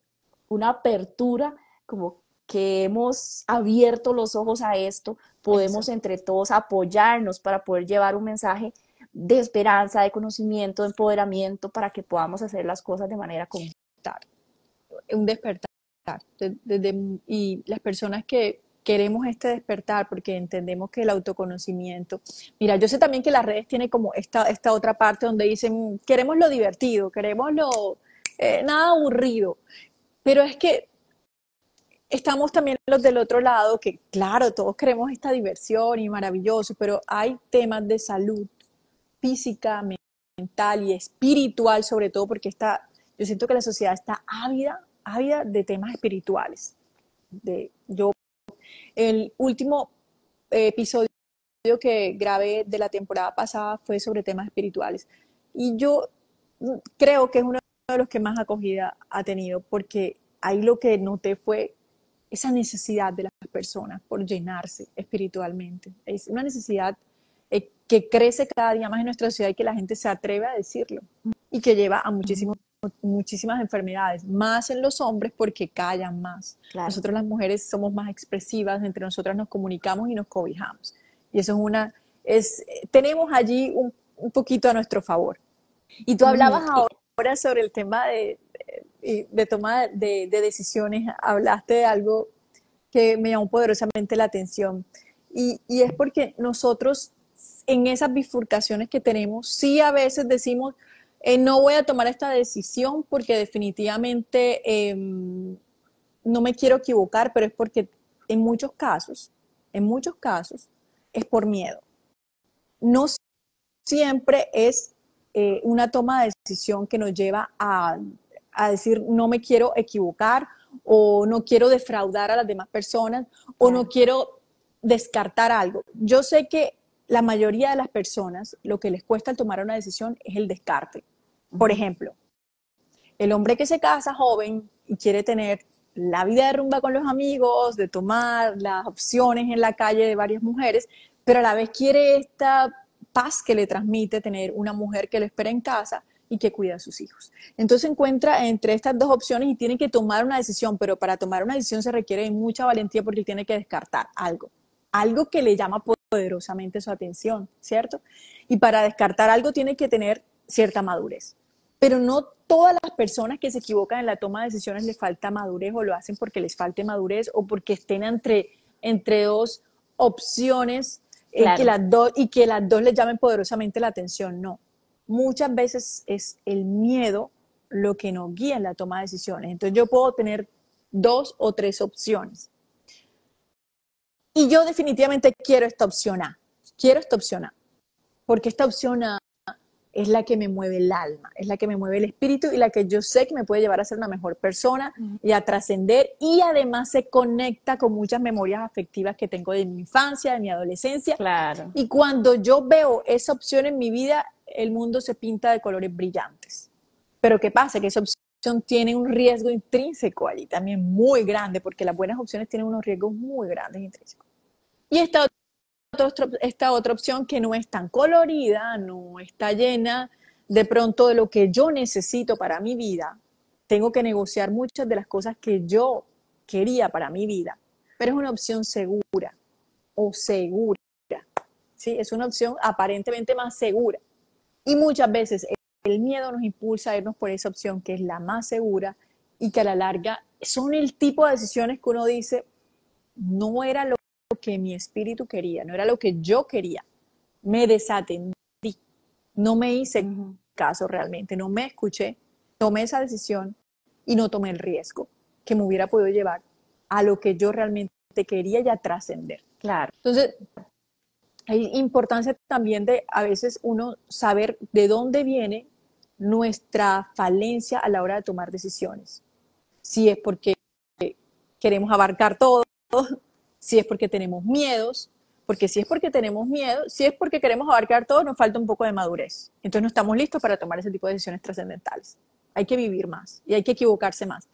una apertura, como que hemos abierto los ojos a esto, podemos Eso. entre todos apoyarnos para poder llevar un mensaje de esperanza, de conocimiento, de empoderamiento, para que podamos hacer las cosas de manera conjunta. Un despertar. Y las personas que queremos este despertar porque entendemos que el autoconocimiento, mira, yo sé también que las redes tienen como esta otra parte donde dicen, queremos lo divertido, queremos lo nada aburrido, pero es que estamos también los del otro lado que, claro, todos queremos esta diversión y maravilloso, pero hay temas de salud física, mental y espiritual sobre todo, porque yo siento que la sociedad está ávida de temas espirituales. El último episodio que grabé de la temporada pasada fue sobre temas espirituales. Y yo creo que es uno de los que más acogida ha tenido, porque ahí lo que noté fue esa necesidad de las personas por llenarse espiritualmente. Es una necesidad que crece cada día más en nuestra sociedad y que la gente se atreve a decirlo y que lleva a muchísimas enfermedades, más en los hombres porque callan más. Claro. Nosotros las mujeres somos más expresivas, entre nosotras nos comunicamos y nos cobijamos. Y eso tenemos allí un poquito a nuestro favor. Y tú hablabas ahora sobre el tema de toma de decisiones, hablaste de algo que me llamó poderosamente la atención. Y es porque nosotros en esas bifurcaciones que tenemos, sí a veces decimos, no voy a tomar esta decisión porque definitivamente no me quiero equivocar, pero es porque en muchos casos, es por miedo. No siempre es una toma de decisión que nos lleva a decir no me quiero equivocar o no quiero defraudar a las demás personas o no Claro. quiero descartar algo. Yo sé que la mayoría de las personas lo que les cuesta al tomar una decisión es el descarte. Por ejemplo, el hombre que se casa joven y quiere tener la vida de rumba con los amigos, de tomar las opciones en la calle de varias mujeres, pero a la vez quiere esta paz que le transmite tener una mujer que lo espera en casa y que cuida a sus hijos. Entonces se encuentra entre estas dos opciones y tiene que tomar una decisión, pero para tomar una decisión se requiere mucha valentía porque tiene que descartar algo que le llama poderosamente su atención, ¿cierto? Y para descartar algo tiene que tener cierta madurez. Pero no todas las personas que se equivocan en la toma de decisiones les falta madurez o lo hacen porque les falte madurez o porque estén entre dos opciones Claro. que las dos les llamen poderosamente la atención. No. Muchas veces es el miedo lo que nos guía en la toma de decisiones. Entonces yo puedo tener dos o tres opciones. Y yo definitivamente quiero esta opción A. Quiero esta opción A. Porque esta opción A es la que me mueve el alma, es la que me mueve el espíritu y la que yo sé que me puede llevar a ser una mejor persona y a trascender y además se conecta con muchas memorias afectivas que tengo de mi infancia, de mi adolescencia. Claro. Y cuando yo veo esa opción en mi vida, el mundo se pinta de colores brillantes. Pero ¿qué pasa? Que esa opción tiene un riesgo intrínseco allí también muy grande, porque las buenas opciones tienen unos riesgos muy grandes intrínsecos. Y esta otra opción que no es tan colorida, no está llena de pronto de lo que yo necesito para mi vida. Tengo que negociar muchas de las cosas que yo quería para mi vida, pero es una opción segura o segura. ¿Sí? Es una opción aparentemente más segura. Y muchas veces el miedo nos impulsa a irnos por esa opción que es la más segura y que a la larga son el tipo de decisiones que uno dice, no era lo que mi espíritu quería, no era lo que yo quería. Me desatendí, no me hice caso realmente, no me escuché tomé esa decisión y no tomé el riesgo que me hubiera podido llevar a lo que yo realmente quería ya trascender. Claro, Entonces, hay importancia también de a veces uno saber de dónde viene nuestra falencia a la hora de tomar decisiones. Si es porque queremos abarcar todo, si es porque tenemos miedos, porque si es porque tenemos miedo, si es porque queremos abarcar todo, nos falta un poco de madurez. Entonces no estamos listos para tomar ese tipo de decisiones trascendentales. Hay que vivir más y hay que equivocarse más.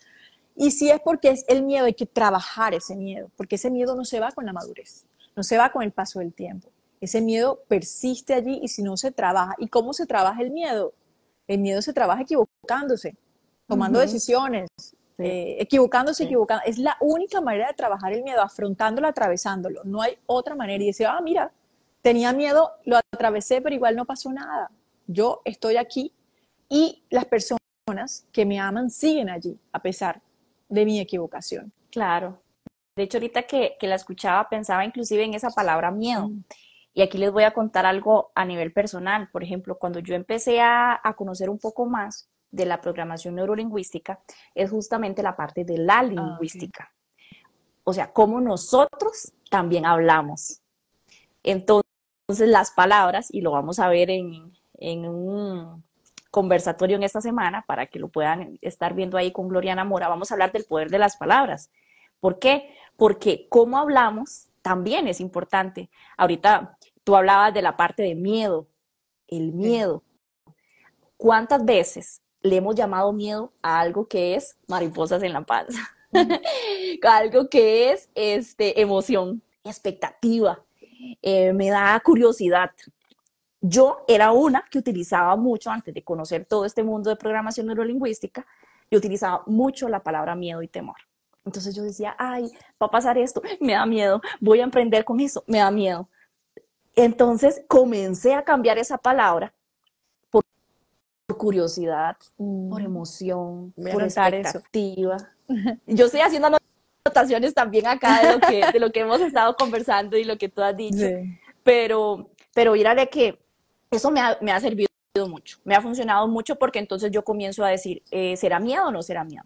Y si es porque es el miedo, hay que trabajar ese miedo, porque ese miedo no se va con la madurez, no se va con el paso del tiempo. Ese miedo persiste allí y si no se trabaja. ¿Y cómo se trabaja el miedo? El miedo se trabaja equivocándose, tomando decisiones, sí, equivocándose, sí. equivocando. Es la única manera de trabajar el miedo, afrontándolo, atravesándolo. No hay otra manera. Y decía, mira, tenía miedo, lo atravesé, pero igual no pasó nada. Yo estoy aquí y las personas que me aman siguen allí, a pesar de mi equivocación. Claro. De hecho, ahorita que la escuchaba, pensaba inclusive en esa palabra miedo. Mm. Y aquí les voy a contar algo a nivel personal. Por ejemplo, cuando yo empecé a conocer un poco más de la programación neurolingüística, es justamente la parte de la Ah, okay. lingüística. O sea, cómo nosotros también hablamos. Entonces, las palabras, y lo vamos a ver en un conversatorio en esta semana para que lo puedan estar viendo ahí con Gloriana Mora, vamos a hablar del poder de las palabras. ¿Por qué? Porque cómo hablamos también es importante. Ahorita tú hablabas de la parte de miedo, el Sí. miedo. ¿Cuántas veces le hemos llamado miedo a algo que es mariposas en la panza? Algo que es emoción, expectativa, me da curiosidad. Yo era una que utilizaba mucho, antes de conocer todo este mundo de programación neurolingüística, yo utilizaba mucho la palabra miedo y temor. Entonces yo decía, ay, va a pasar esto, me da miedo, voy a emprender con eso, me da miedo. Entonces comencé a cambiar esa palabra por curiosidad, por Mm, emoción, voy a por anotar eso. expectativa. Yo estoy haciendo anotaciones también acá de lo que hemos estado conversando y lo que tú has dicho, Sí. pero mírale que eso me ha servido mucho, me ha funcionado mucho porque entonces yo comienzo a decir, ¿será miedo o no será miedo?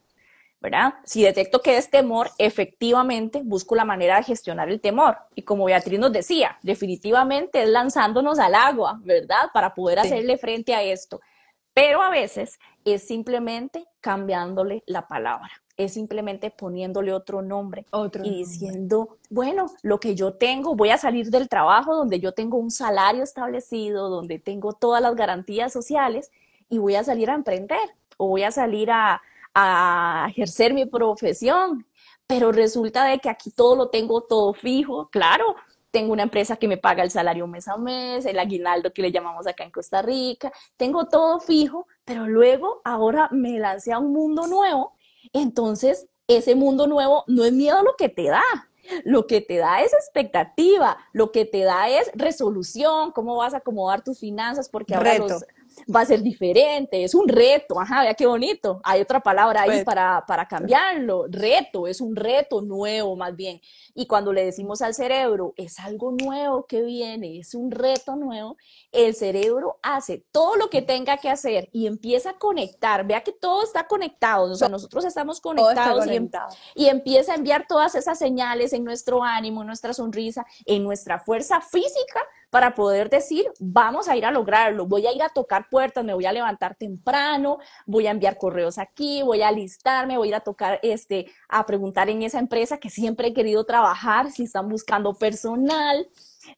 ¿Verdad? Si detecto que es temor, efectivamente busco la manera de gestionar el temor. Y como Beatriz nos decía, definitivamente es lanzándonos al agua, ¿verdad? Para poder Sí. hacerle frente a esto. Pero a veces es simplemente cambiándole la palabra, es simplemente poniéndole otro nombre Otro y nombre. diciendo, bueno, lo que yo tengo, voy a salir del trabajo donde yo tengo un salario establecido, donde tengo todas las garantías sociales y voy a salir a emprender o voy a salir a ejercer mi profesión. Pero resulta de que aquí todo lo tengo todo fijo, claro, tengo una empresa que me paga el salario mes a mes, el aguinaldo que le llamamos acá en Costa Rica, tengo todo fijo, pero luego ahora me lancé a un mundo nuevo, entonces ese mundo nuevo no es miedo lo que te da, lo que te da es expectativa, lo que te da es resolución, cómo vas a acomodar tus finanzas, porque ahora Reto. va a ser diferente, es un reto, ajá, vea qué bonito, hay otra palabra ahí Reto. para cambiarlo, reto, es un reto nuevo más bien, y cuando le decimos al cerebro, es algo nuevo que viene, es un reto nuevo, el cerebro hace todo lo que tenga que hacer y empieza a conectar, vea que todo está conectado, o sea, nosotros estamos Todo está conectados conectado. y empieza a enviar todas esas señales en nuestro ánimo, en nuestra sonrisa, en nuestra fuerza física para poder decir, vamos a ir a lograrlo, voy a ir a tocar puertas, me voy a levantar temprano, voy a enviar correos aquí, voy a alistarme, voy a ir a tocar, a preguntar en esa empresa que siempre he querido trabajar, si están buscando personal,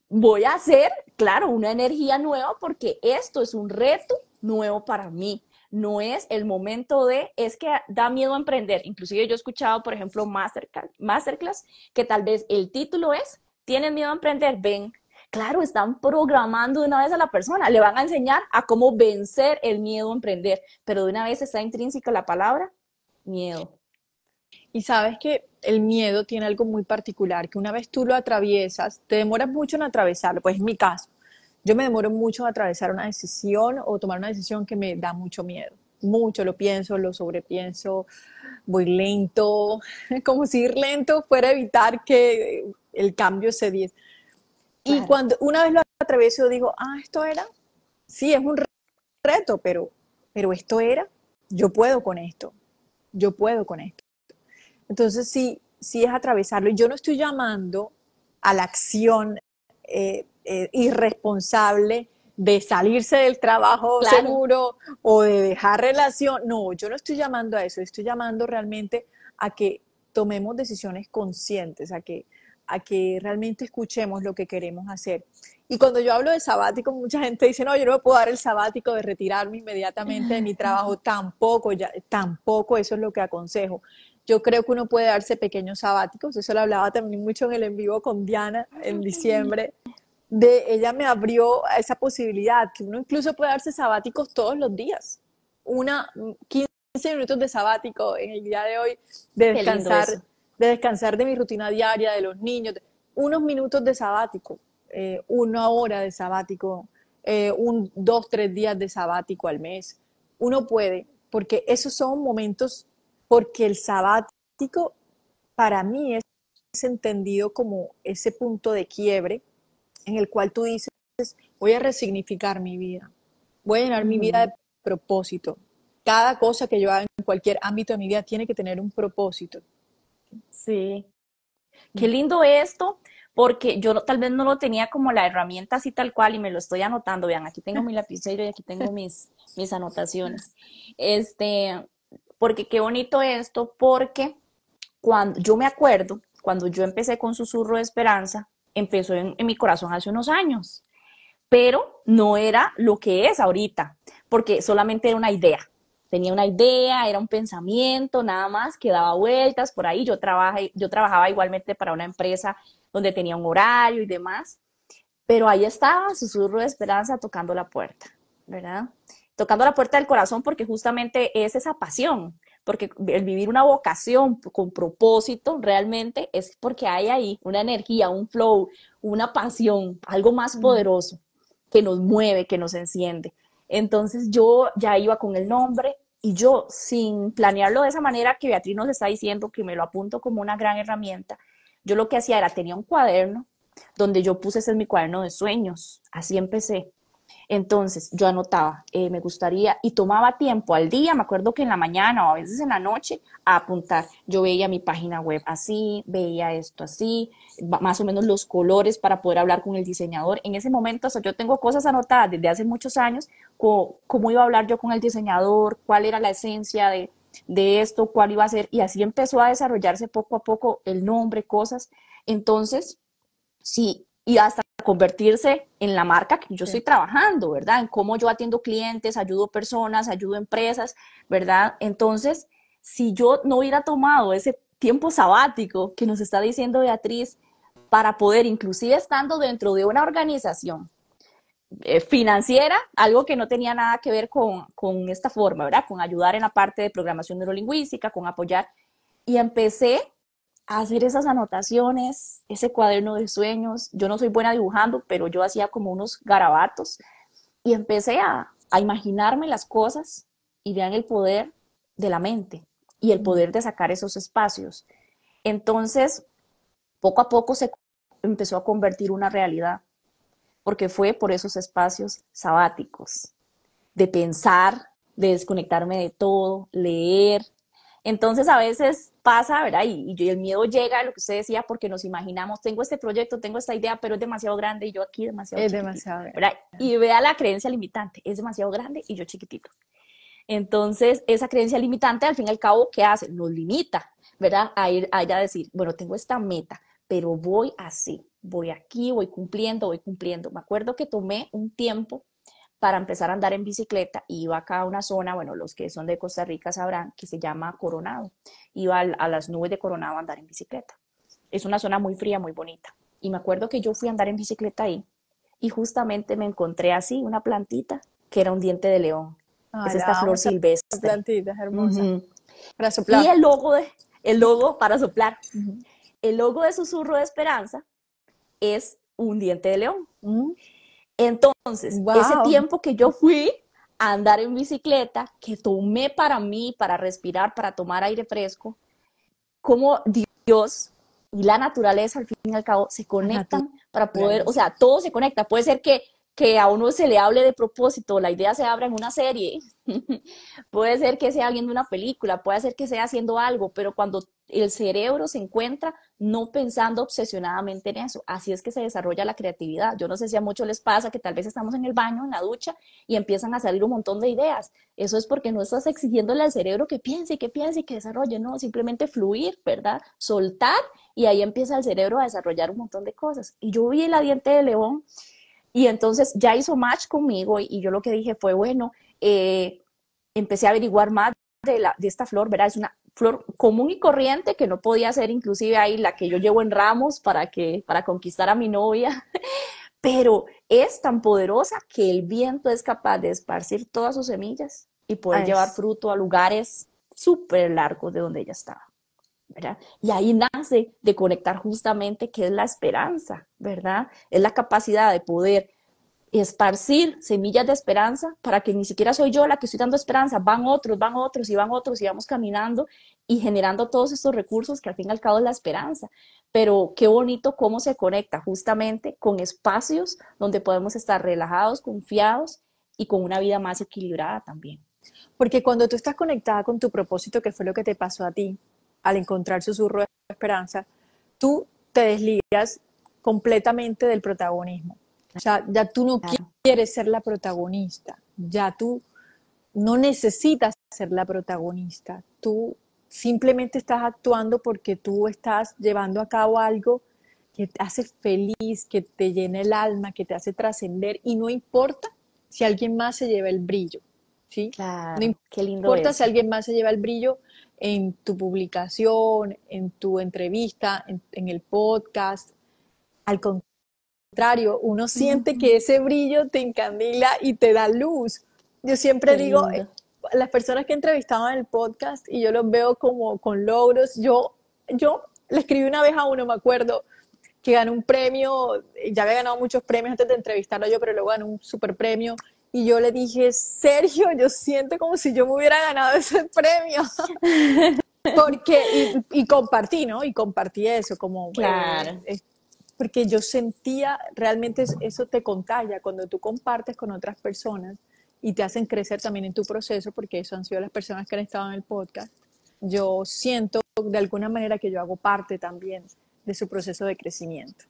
voy a hacer, claro, una energía nueva porque esto es un reto nuevo para mí. No es el momento de, es que da miedo a emprender. Inclusive yo he escuchado, por ejemplo, masterclass, que tal vez el título es, ¿tienes miedo a emprender? Ven. Claro, están programando de una vez a la persona, le van a enseñar a cómo vencer el miedo a emprender, pero de una vez está intrínseca la palabra miedo. Y sabes que el miedo tiene algo muy particular, que una vez tú lo atraviesas, te demoras mucho en atravesarlo, pues es mi caso. Yo me demoro mucho en atravesar una decisión o tomar una decisión que me da mucho miedo. Mucho lo pienso, lo sobrepienso, voy lento, como si ir lento fuera a evitar que el cambio se diese. Y Claro, cuando una vez lo atravieso, digo, esto era, sí, es un reto, pero esto era. yo puedo con esto, yo puedo con esto. Entonces sí es atravesarlo. Y yo no estoy llamando a la acción irresponsable de salirse del trabajo Claro. seguro o de dejar relación. No, yo no estoy llamando a eso, estoy llamando realmente a que tomemos decisiones conscientes, a que realmente escuchemos lo que queremos hacer. Y cuando yo hablo de sabático, mucha gente dice, no, yo no me puedo dar el sabático de retirarme inmediatamente de mi trabajo. Tampoco, tampoco eso es lo que aconsejo. Yo creo que uno puede darse pequeños sabáticos, eso lo hablaba también mucho en el en vivo con Diana en diciembre, ella me abrió a esa posibilidad, que uno incluso puede darse sabáticos todos los días. 15 minutos de sabático en el día de hoy, Qué lindo eso. de descansar de mi rutina diaria, de los niños, unos minutos de sabático, 1 hora de sabático, 2, 3 días de sabático al mes. Uno puede, porque esos son momentos, porque el sabático para mí es entendido como ese punto de quiebre en el cual tú dices, voy a resignificar mi vida, voy a llenar mi vida Ujú. de propósito. Cada cosa que yo haga en cualquier ámbito de mi vida tiene que tener un propósito. Sí. Qué lindo esto, porque yo tal vez no lo tenía como la herramienta así tal cual y me lo estoy anotando. Vean, aquí tengo mi lapicero y aquí tengo mis anotaciones. Este, porque qué bonito esto, porque cuando yo me acuerdo, cuando yo empecé con Susurro de Esperanza, empezó en mi corazón hace unos años, pero no era lo que es ahorita, porque solamente era una idea. Tenía una idea, era un pensamiento, nada más, que daba vueltas por ahí. Yo trabajaba igualmente para una empresa donde tenía un horario y demás, pero ahí estaba Susurro de Esperanza tocando la puerta, ¿verdad? Tocando la puerta del corazón porque justamente es esa pasión, porque el vivir una vocación con propósito realmente es porque hay ahí una energía, un flow, una pasión, algo más poderoso que nos mueve, que nos enciende. Entonces yo ya iba con el nombre y yo, sin planearlo de esa manera que Beatriz nos está diciendo, que me lo apunto como una gran herramienta, yo lo que hacía era, tenía un cuaderno donde yo puse, ese es mi cuaderno de sueños, así empecé. Entonces yo anotaba, me gustaría, y tomaba tiempo al día, me acuerdo que en la mañana o a veces en la noche, a apuntar. Yo veía mi página web así, veía esto así, más o menos los colores para poder hablar con el diseñador. En ese momento, o sea, yo tengo cosas anotadas desde hace muchos años, cómo iba a hablar yo con el diseñador, cuál era la esencia de esto, cuál iba a ser, y así empezó a desarrollarse poco a poco el nombre, cosas. Entonces, sí, y hasta convertirse en la marca que yo Sí. estoy trabajando, ¿verdad? En cómo yo atiendo clientes, ayudo personas, ayudo empresas, ¿verdad? Entonces, si yo no hubiera tomado ese tiempo sabático que nos está diciendo Beatriz, para poder, inclusive estando dentro de una organización financiera, algo que no tenía nada que ver con esta forma, ¿verdad? Con ayudar en la parte de programación neurolingüística, con apoyar, y empecé a hacer esas anotaciones, ese cuaderno de sueños. Yo no soy buena dibujando, pero yo hacía como unos garabatos y empecé a imaginarme las cosas y vean el poder de la mente y el poder de sacar esos espacios. Entonces, poco a poco se empezó a convertir una realidad, porque fue por esos espacios sabáticos, de pensar, de desconectarme de todo, leer. Entonces a veces pasa, ¿verdad? Y el miedo llega a lo que usted decía porque nos imaginamos, tengo este proyecto, tengo esta idea, pero es demasiado grande y yo aquí demasiado Es chiquitito, demasiado grande. ¿verdad? Y vea la creencia limitante, es demasiado grande y yo chiquitito. Entonces esa creencia limitante al fin y al cabo, ¿qué hace? Nos limita, ¿verdad? A ir a decir, bueno, tengo esta meta, pero voy así, voy aquí, voy cumpliendo, voy cumpliendo. Me acuerdo que tomé un tiempo para empezar a andar en bicicleta. Iba acá a una zona, bueno, los que son de Costa Rica sabrán, que se llama Coronado. Iba a las nubes de Coronado a andar en bicicleta. Es una zona muy fría, muy bonita. Y me acuerdo que yo fui a andar en bicicleta ahí y justamente me encontré así una plantita que era un diente de león. Ay, Es esta la amo, flor esa silvestre. plantita, es hermosa. Uh-huh. Para Y soplar. el logo para soplar. Uh-huh. El logo de Susurro de Esperanza es un diente de león. Uh-huh. Entonces, ese Wow. tiempo que yo fui a andar en bicicleta, que tomé para mí, para respirar, para tomar aire fresco, como Dios y la naturaleza, al fin y al cabo, se La conectan para poder, o naturaleza. sea, todo se conecta. Puede ser que que a uno se le hable de propósito, la idea se abra en una serie, puede ser que sea viendo una película, puede ser que sea haciendo algo, pero cuando el cerebro se encuentra no pensando obsesionadamente en eso, así es que se desarrolla la creatividad. Yo no sé si a muchos les pasa que tal vez estamos en el baño, en la ducha, y empiezan a salir un montón de ideas. Eso es porque no estás exigiéndole al cerebro que piense y que desarrolle, no, simplemente fluir, ¿verdad? Soltar, y ahí empieza el cerebro a desarrollar un montón de cosas. Y yo vi La diente de león, y entonces ya hizo match conmigo y yo lo que dije fue, bueno, empecé a averiguar más de esta flor, ¿verdad? Es una flor común y corriente que no podía ser inclusive ahí la que yo llevo en ramos para conquistar a mi novia, pero es tan poderosa que el viento es capaz de esparcir todas sus semillas y poder llevar Es, fruto a lugares súper largos de donde ella estaba. ¿Verdad? Y ahí nace de conectar justamente qué es la esperanza, ¿verdad? Es la capacidad de poder esparcir semillas de esperanza para que ni siquiera soy yo la que estoy dando esperanza, van otros y van otros y vamos caminando y generando todos estos recursos que al fin y al cabo es la esperanza. Pero qué bonito cómo se conecta justamente con espacios donde podemos estar relajados, confiados y con una vida más equilibrada también. porque cuando tú estás conectada con tu propósito, que fue lo que te pasó a ti, al encontrar susurro de esperanza, tú te desligas completamente del protagonismo. O sea, ya tú no Claro, quieres ser la protagonista, ya tú no necesitas ser la protagonista, tú simplemente estás actuando porque tú estás llevando a cabo algo que te hace feliz, que te llena el alma, que te hace trascender y no importa si alguien más se lleva el brillo, ¿sí? No claro, qué lindo importa si eso. alguien más se lleva el brillo en tu publicación, en tu entrevista, en el podcast. Al contrario, uno siente que ese brillo te encandila y te da luz. Yo siempre Qué digo, lindo. las personas que he entrevistado en el podcast y yo los veo como con logros, yo le escribí una vez a uno, me acuerdo, que ganó un premio, ya había ganado muchos premios antes de entrevistarlo yo, pero luego ganó un super premio. Y yo le dije, Sergio, yo siento como si yo me hubiera ganado ese premio. Y compartí, ¿no? Y compartí eso, como, Claro, porque yo sentía, realmente eso te contagia cuando tú compartes con otras personas y te hacen crecer también en tu proceso, porque eso han sido las personas que han estado en el podcast. Yo siento de alguna manera que yo hago parte también de su proceso de crecimiento.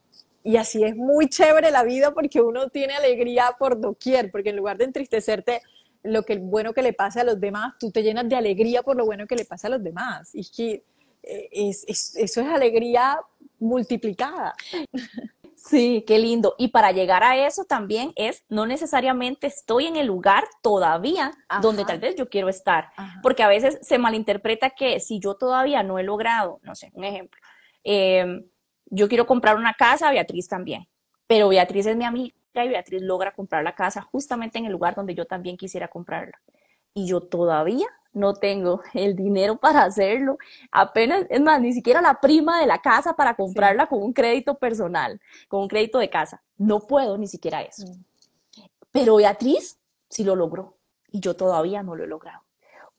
Y así es muy chévere la vida porque uno tiene alegría por doquier, porque en lugar de entristecerte lo que bueno que le pasa a los demás, tú te llenas de alegría por lo bueno que le pasa a los demás. Y es que eso es alegría multiplicada. sí, qué lindo. Y para llegar a eso también es, no necesariamente estoy en el lugar todavía donde tal Ajá, vez yo quiero estar, ajá. porque a veces se malinterpreta que si yo todavía no he logrado, no sé, un ejemplo, yo quiero comprar una casa, Beatriz también, pero Beatriz es mi amiga y Beatriz logra comprar la casa justamente en el lugar donde yo también quisiera comprarla. Y yo todavía no tengo el dinero para hacerlo. Apenas, es más, ni siquiera la prima de la casa para Sí. comprarla con un crédito personal, con un crédito de casa. No puedo ni siquiera eso. Mm. Pero Beatriz sí lo logró y yo todavía no lo he logrado.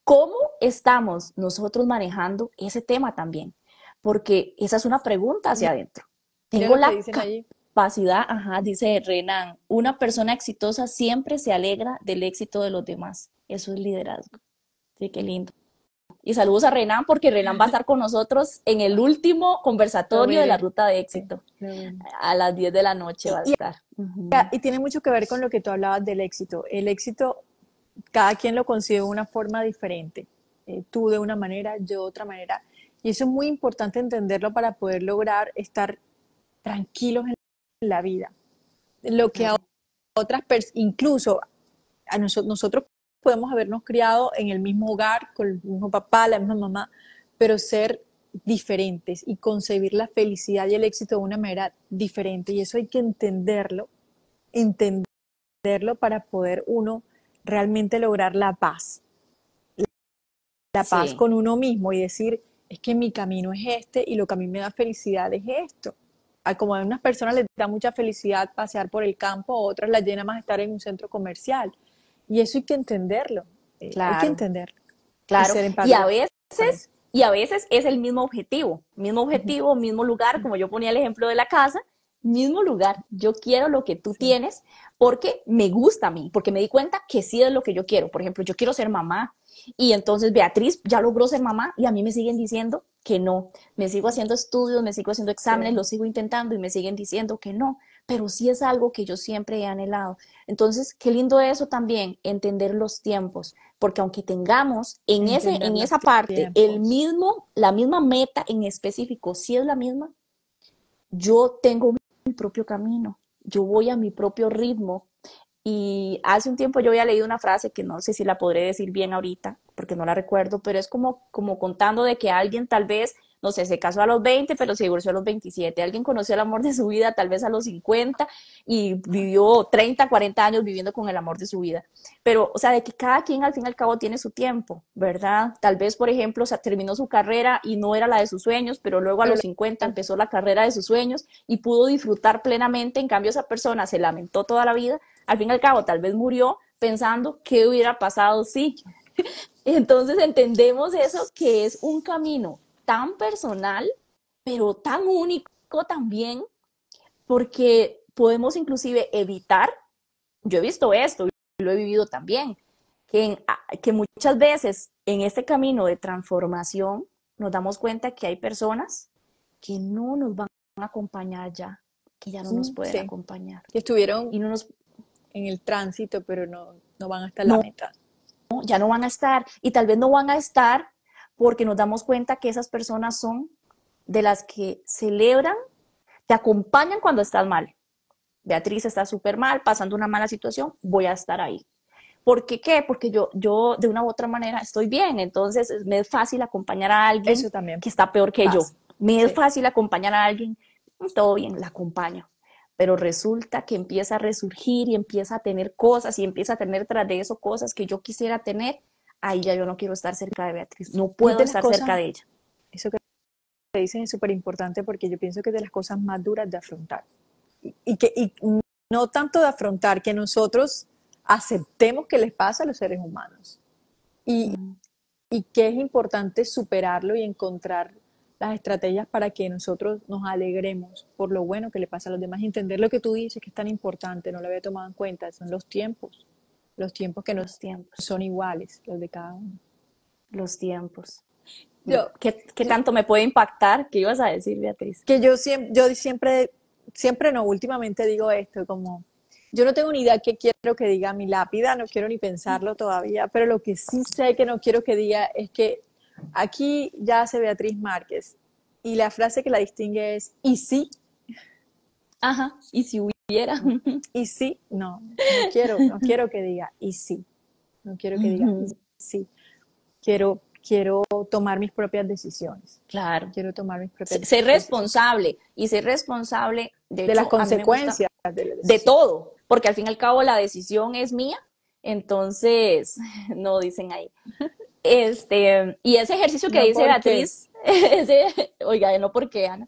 ¿Cómo estamos nosotros manejando ese tema también? Porque esa es una pregunta hacia adentro. Mira Tengo lo que la dicen allí. capacidad, ajá, dice Renan, una persona exitosa siempre se alegra del éxito de los demás. Eso es liderazgo. Sí, qué lindo. Y saludos a Renan porque Renan va a estar con nosotros en el último Lo conversatorio de la veré, ruta de éxito. lo veré. A las 10 de la noche va a Y, estar. y tiene mucho que ver con lo que tú hablabas del éxito. El éxito, cada quien lo concibe de una forma diferente. Tú de una manera, yo de otra manera. Y eso es muy importante entenderlo para poder lograr estar tranquilos en la vida. Lo que a Claro. otras personas, incluso a nosotros podemos habernos criado en el mismo hogar, con el mismo papá, la misma mamá, pero ser diferentes y concebir la felicidad y el éxito de una manera diferente. Y eso hay que entenderlo para poder uno realmente lograr la paz Sí, con uno mismo y decir, es que mi camino es este y lo que a mí me da felicidad es esto. Como a unas personas les da mucha felicidad pasear por el campo, a otras las llena más estar en un centro comercial. Y eso hay que entenderlo, hay que claro, entenderlo y claro. ser empático con eso. Y a veces es el mismo objetivo, mismo lugar, como yo ponía el ejemplo de la casa, mismo lugar. Yo quiero lo que tú tienes porque me gusta a mí, porque me di cuenta que sí es lo que yo quiero. Por ejemplo, yo quiero ser mamá y entonces Beatriz ya logró ser mamá y a mí me siguen diciendo que no. Me sigo haciendo estudios, me sigo haciendo exámenes, Sí, lo sigo intentando y me siguen diciendo que no. Pero sí es algo que yo siempre he anhelado. Entonces, qué lindo eso también, entender los tiempos, porque aunque tengamos entender en los esa parte tiempos. la misma meta en específico, si es la misma, yo tengo mi propio camino, yo voy a mi propio ritmo. Y hace un tiempo yo había leído una frase que no sé si la podré decir bien ahorita, porque no la recuerdo, pero es como contando de que alguien tal vez, no sé, se casó a los 20 pero se divorció a los 27. Alguien conoció el amor de su vida tal vez a los 50 y vivió 30 40 años viviendo con el amor de su vida. Pero, o sea, de que cada quien al fin y al cabo tiene su tiempo, ¿verdad? Tal vez, por ejemplo, o sea, terminó su carrera y no era la de sus sueños, pero luego a Pero los 50 empezó la carrera de sus sueños y pudo disfrutar plenamente. En cambio, esa persona se lamentó toda la vida. Al fin y al cabo, tal vez murió pensando qué hubiera pasado si. Entonces entendemos eso, que es un camino tan personal, pero tan único también, porque podemos inclusive evitar, yo he visto esto, y lo he vivido también, que muchas veces en este camino de transformación nos damos cuenta que hay personas que no nos van a acompañar ya, que ya no nos pueden sí, acompañar. que estuvieron Y no nos, en el tránsito, pero no van hasta la no, meta. ya no van a estar. Y tal vez no van a estar porque nos damos cuenta que esas personas son de las que celebran, te acompañan cuando estás mal. Beatriz está súper mal, pasando una mala situación, voy a estar ahí. ¿Por qué qué? Porque yo de una u otra manera estoy bien, entonces me es fácil acompañar a alguien Eso también que está peor que yo. pasa. Me es Sí. fácil acompañar a alguien, todo bien, la acompaño. Pero resulta que empieza a resurgir y empieza a tener cosas y empieza a tener tras de eso cosas que yo quisiera tener. Ahí ya yo no quiero estar cerca de Beatriz, no Y es puedo de las estar cerca cosas, de ella. eso que dicen es súper importante porque yo pienso que es de las cosas más duras de afrontar. Y no tanto de afrontar, que nosotros aceptemos que les pasa a los seres humanos. Y, Mm. y que es importante superarlo y encontrar las estrategias para que nosotros nos alegremos por lo bueno que le pasa a los demás y entender lo que tú dices que es tan importante, no lo había tomado en cuenta, son los tiempos que no Los tiempos, son iguales, los de cada uno. los tiempos. Yo, ¿Qué tanto me puede impactar? ¿Qué ibas a decir, Beatriz? que yo siempre no, últimamente digo esto, como yo no tengo ni idea qué quiero que diga mi lápida, no quiero ni pensarlo todavía, pero lo que sí sé que no quiero que diga es que aquí ya hace Beatriz Márquez y la frase que la distingue es ¿y sí? Ajá, y si hubiera. ¿Y sí? No quiero que diga ¿y sí? No quiero que diga ¿y sí? Quiero tomar mis propias decisiones. Claro, Quiero tomar mis propias ser decisiones. responsable y ser responsable, de De las hecho, a mí me gusta consecuencias de la de decisión. todo, porque al fin y al cabo la decisión es mía, entonces, no dicen ahí. Y ese ejercicio que No dice porque Beatriz, oiga, no porque Ana,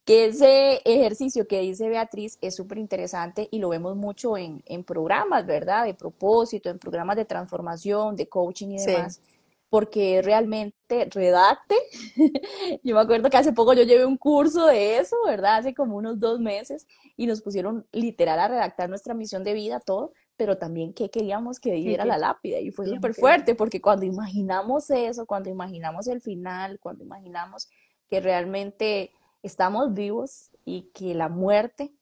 que ese ejercicio que dice Beatriz es súper interesante y lo vemos mucho en programas, ¿verdad? De propósito, en programas de transformación, de coaching y sí, demás, porque realmente redacte. Yo me acuerdo que hace poco yo llevé un curso de eso, ¿verdad? Hace como unos 2 meses y nos pusieron literal a redactar nuestra misión de vida, todo, pero también qué queríamos que que diera la lápida y fue queríamos súper que diga. fuerte porque cuando imaginamos eso, cuando imaginamos el final, cuando imaginamos que realmente estamos vivos y que la muerte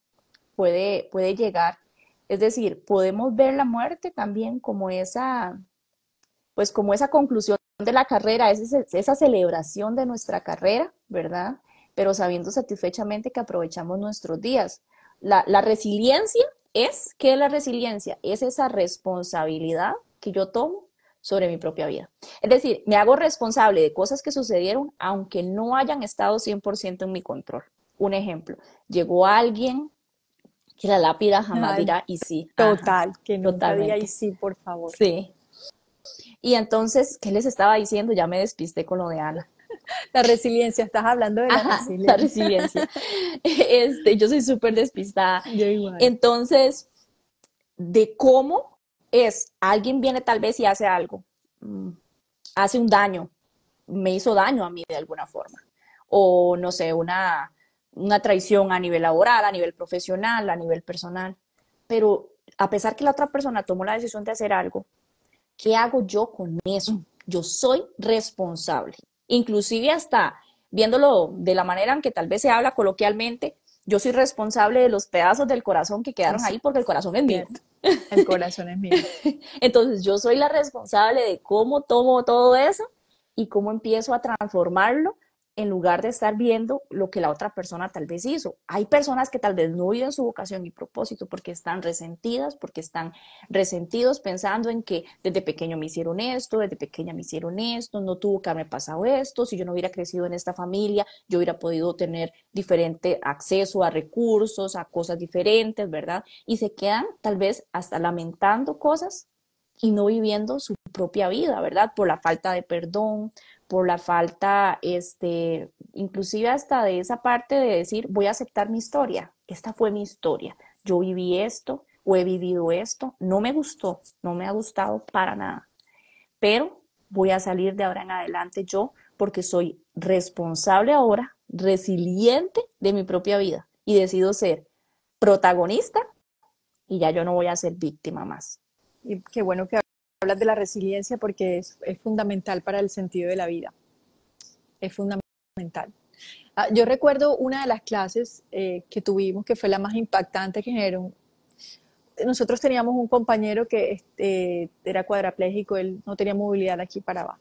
puede llegar, es decir, podemos ver la muerte también como esa, pues como esa conclusión de la carrera, esa celebración de nuestra carrera, ¿verdad? Pero sabiendo satisfechamente que aprovechamos nuestros días. La resiliencia ¿qué es la resiliencia? Es esa responsabilidad que yo tomo sobre mi propia vida. Es decir, me hago responsable de cosas que sucedieron aunque no hayan estado 100% en mi control. Un ejemplo, llegó alguien que la lápida jamás Ay, dirá y sí, ajá, total, que nunca diga y totalmente. sí, por favor. Sí, y entonces, ¿qué les estaba diciendo? Ya me despisté con lo de Ana. La resiliencia, estás hablando de la Ajá, la resiliencia. resiliencia. Yo soy súper despistada. Yo igual. Entonces, de cómo es, alguien viene tal vez y hace algo, mm, hace un daño, me hizo daño a mí de alguna forma. O no sé, una traición a nivel laboral, a nivel profesional, a nivel personal. Pero a pesar que la otra persona tomó la decisión de hacer algo, ¿qué hago yo con eso? Yo soy responsable. Inclusive hasta viéndolo de la manera en que tal vez se habla coloquialmente, yo soy responsable de los pedazos del corazón que quedaron Es ahí porque el corazón es mío. cierto. El corazón es mío. Entonces yo soy la responsable de cómo tomo todo eso y cómo empiezo a transformarlo en lugar de estar viendo lo que la otra persona tal vez hizo. Hay personas que tal vez no viven su vocación y propósito porque están resentidas, porque están resentidos pensando en que desde pequeño me hicieron esto, desde pequeña me hicieron esto, no tuvo que haberme pasado esto, si yo no hubiera crecido en esta familia, yo hubiera podido tener diferente acceso a recursos, a cosas diferentes, ¿verdad? Y se quedan tal vez hasta lamentando cosas y no viviendo su propia vida, ¿verdad? Por la falta de perdón, por la falta, inclusive hasta de esa parte de decir, voy a aceptar mi historia, esta fue mi historia, yo viví esto o he vivido esto, no me gustó, no me ha gustado para nada, pero voy a salir de ahora en adelante yo porque soy responsable ahora, resiliente de mi propia vida y decido ser protagonista y ya yo no voy a ser víctima más. Y qué bueno que hablas de la resiliencia porque es fundamental para el sentido de la vida. Es fundamental. Yo recuerdo una de las clases que tuvimos, que fue la más impactante, que generó. Nosotros teníamos un compañero que era cuadraplégico, él no tenía movilidad aquí para abajo.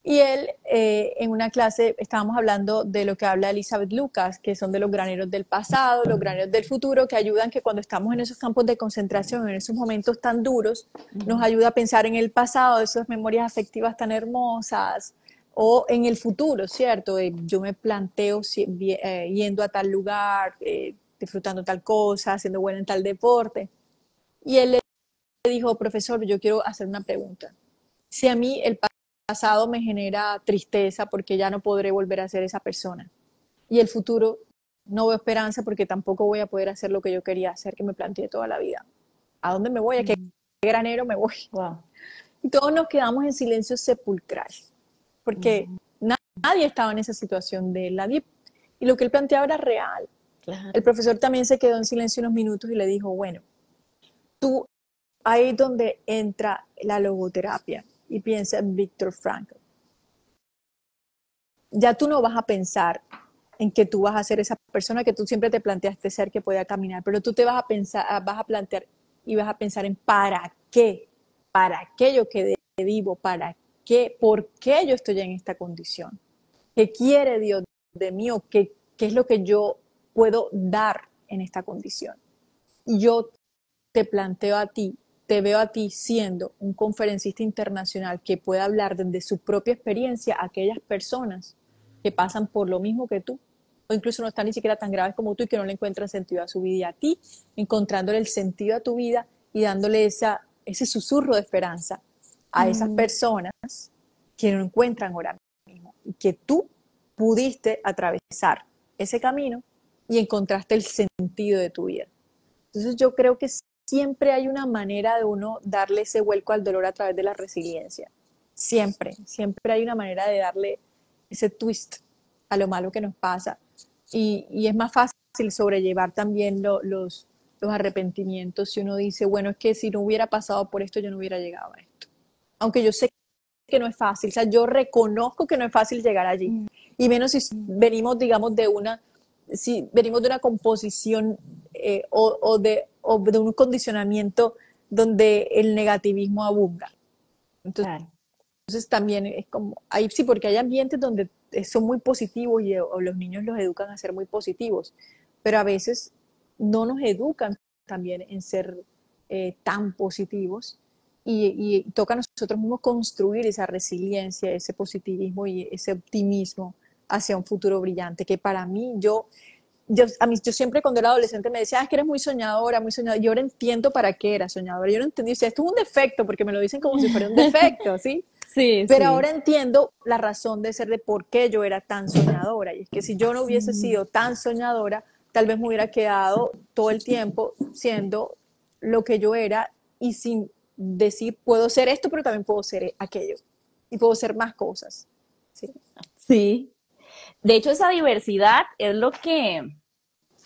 Y él, en una clase, estábamos hablando de lo que habla Elizabeth Lucas, que son de los graneros del pasado, los graneros del futuro, que ayudan que cuando estamos en esos campos de concentración, en esos momentos tan duros, nos ayuda a pensar en el pasado, esas memorias afectivas tan hermosas, o en el futuro, ¿cierto? Yo me planteo yendo a tal lugar, disfrutando tal cosa, siendo buena en tal deporte. Y él le dijo, profesor, yo quiero hacer una pregunta. Si a mí el pasado me genera tristeza porque ya no podré volver a ser esa persona, y el futuro no veo esperanza porque tampoco voy a poder hacer lo que yo quería hacer, que me planteé toda la vida. ¿A dónde me voy? ¿A qué granero me voy? Wow. Y todos nos quedamos en silencio sepulcral, porque nadie estaba en esa situación de él, nadie, y lo que él planteaba era real. Claro. El profesor también se quedó en silencio unos minutos y le dijo, bueno, tú, ahí es donde entra la logoterapia, y piensa en Viktor Frankl. Ya tú no vas a pensar en que tú vas a ser esa persona que tú siempre te planteaste ser, que podía caminar, pero tú te vas a pensar, vas a plantear y vas a pensar en para qué yo quedé vivo, para qué, por qué yo estoy en esta condición, qué quiere Dios de mí o qué es lo que yo puedo dar en esta condición. Y yo te planteo a ti, te veo a ti siendo un conferencista internacional que pueda hablar desde su propia experiencia a aquellas personas que pasan por lo mismo que tú, o incluso no están ni siquiera tan graves como tú y que no le encuentran sentido a su vida, y a ti encontrándole el sentido a tu vida y dándole ese susurro de esperanza a esas personas que no encuentran ahora mismo y que tú pudiste atravesar ese camino y encontraste el sentido de tu vida. Entonces yo creo que siempre hay una manera de uno darle ese vuelco al dolor a través de la resiliencia. Siempre, siempre hay una manera de darle ese twist a lo malo que nos pasa. Y es más fácil sobrellevar también los arrepentimientos si uno dice, bueno, es que si no hubiera pasado por esto, yo no hubiera llegado a esto. Aunque yo sé que no es fácil, o sea, yo reconozco que no es fácil llegar allí. Y menos si venimos, digamos, si venimos de una composición o de un condicionamiento donde el negativismo abunda. Entonces, entonces también es como, ahí sí, porque hay ambientes donde son muy positivos o los niños los educan a ser muy positivos, pero a veces no nos educan también en ser tan positivos y toca a nosotros mismos construir esa resiliencia, ese positivismo y ese optimismo hacia un futuro brillante, que para mí, yo siempre cuando era adolescente me decía, es que eres muy soñadora, muy soñadora. Yo ahora entiendo para qué era soñadora. Yo no entendí, o sea, esto es un defecto, porque me lo dicen como si fuera un defecto, ¿sí? Sí, Pero sí. ahora entiendo la razón de ser de por qué yo era tan soñadora. Y es que si yo no hubiese sido tan soñadora, tal vez me hubiera quedado todo el tiempo siendo lo que yo era y sin decir, puedo ser esto, pero también puedo ser aquello. Y puedo ser más cosas. ¿Sí? Sí. de hecho, esa diversidad es lo que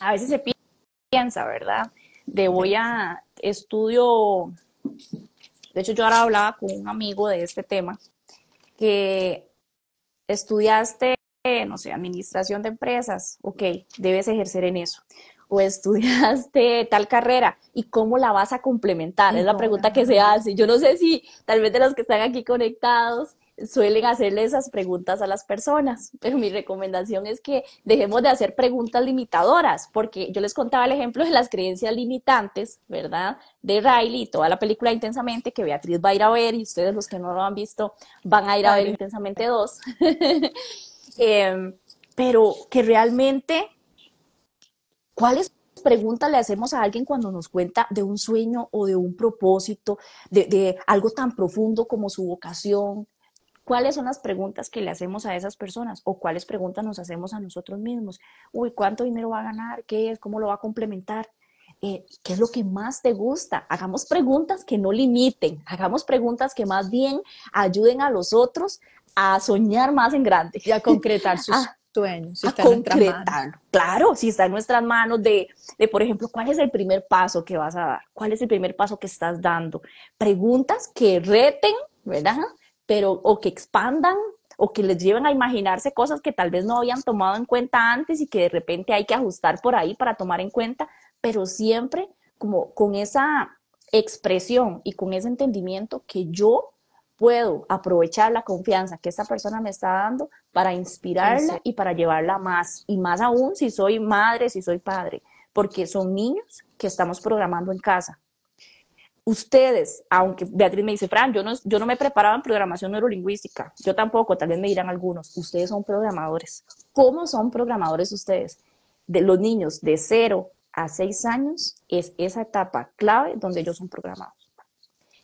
a veces se piensa, ¿verdad? Estudio, de hecho yo ahora hablaba con un amigo de este tema, que estudiaste, no sé, administración de empresas, ok, debes ejercer en eso. O estudiaste tal carrera y cómo la vas a complementar, es Y la pregunta que se hace. Yo no sé si tal vez de los que están aquí conectados suelen hacerle esas preguntas a las personas, pero mi recomendación es que dejemos de hacer preguntas limitadoras, porque yo les contaba el ejemplo de las creencias limitantes, ¿verdad? De Riley y toda la película Intensamente, que Beatriz va a ir a ver, y ustedes los que no lo han visto van a ir a ver Intensamente 2. Pero que realmente, ¿cuáles preguntas le hacemos a alguien cuando nos cuenta de un sueño o de un propósito, de algo tan profundo como su vocación? ¿Cuáles son las preguntas que le hacemos a esas personas? ¿O cuáles preguntas nos hacemos a nosotros mismos? Uy, ¿cuánto dinero va a ganar? ¿Qué es? ¿Cómo lo va a complementar? ¿Qué es lo que más te gusta? Hagamos preguntas que no limiten, hagamos preguntas que más bien ayuden a los otros a soñar más en grande. Y a concretar sus sueños, si a está en nuestras manos. concretarlo. Claro, si está en nuestras manos por ejemplo, ¿cuál es el primer paso que vas a dar? ¿Cuál es el primer paso que estás dando? Preguntas que reten, ¿verdad? Pero, o que expandan, o que les lleven a imaginarse cosas que tal vez no habían tomado en cuenta antes y que de repente hay que ajustar por ahí para tomar en cuenta, pero siempre como con esa expresión y con ese entendimiento que yo puedo aprovechar la confianza que esta persona me está dando para inspirarla y para llevarla más, y más aún si soy madre, si soy padre, porque son niños que estamos programando en casa. Ustedes, aunque Beatriz me dice, Fran, yo no me preparaba en programación neurolingüística, yo tampoco, tal vez me dirán algunos, ustedes son programadores. ¿Cómo son programadores ustedes? De los niños de 0 a 6 años es esa etapa clave donde ellos son programados.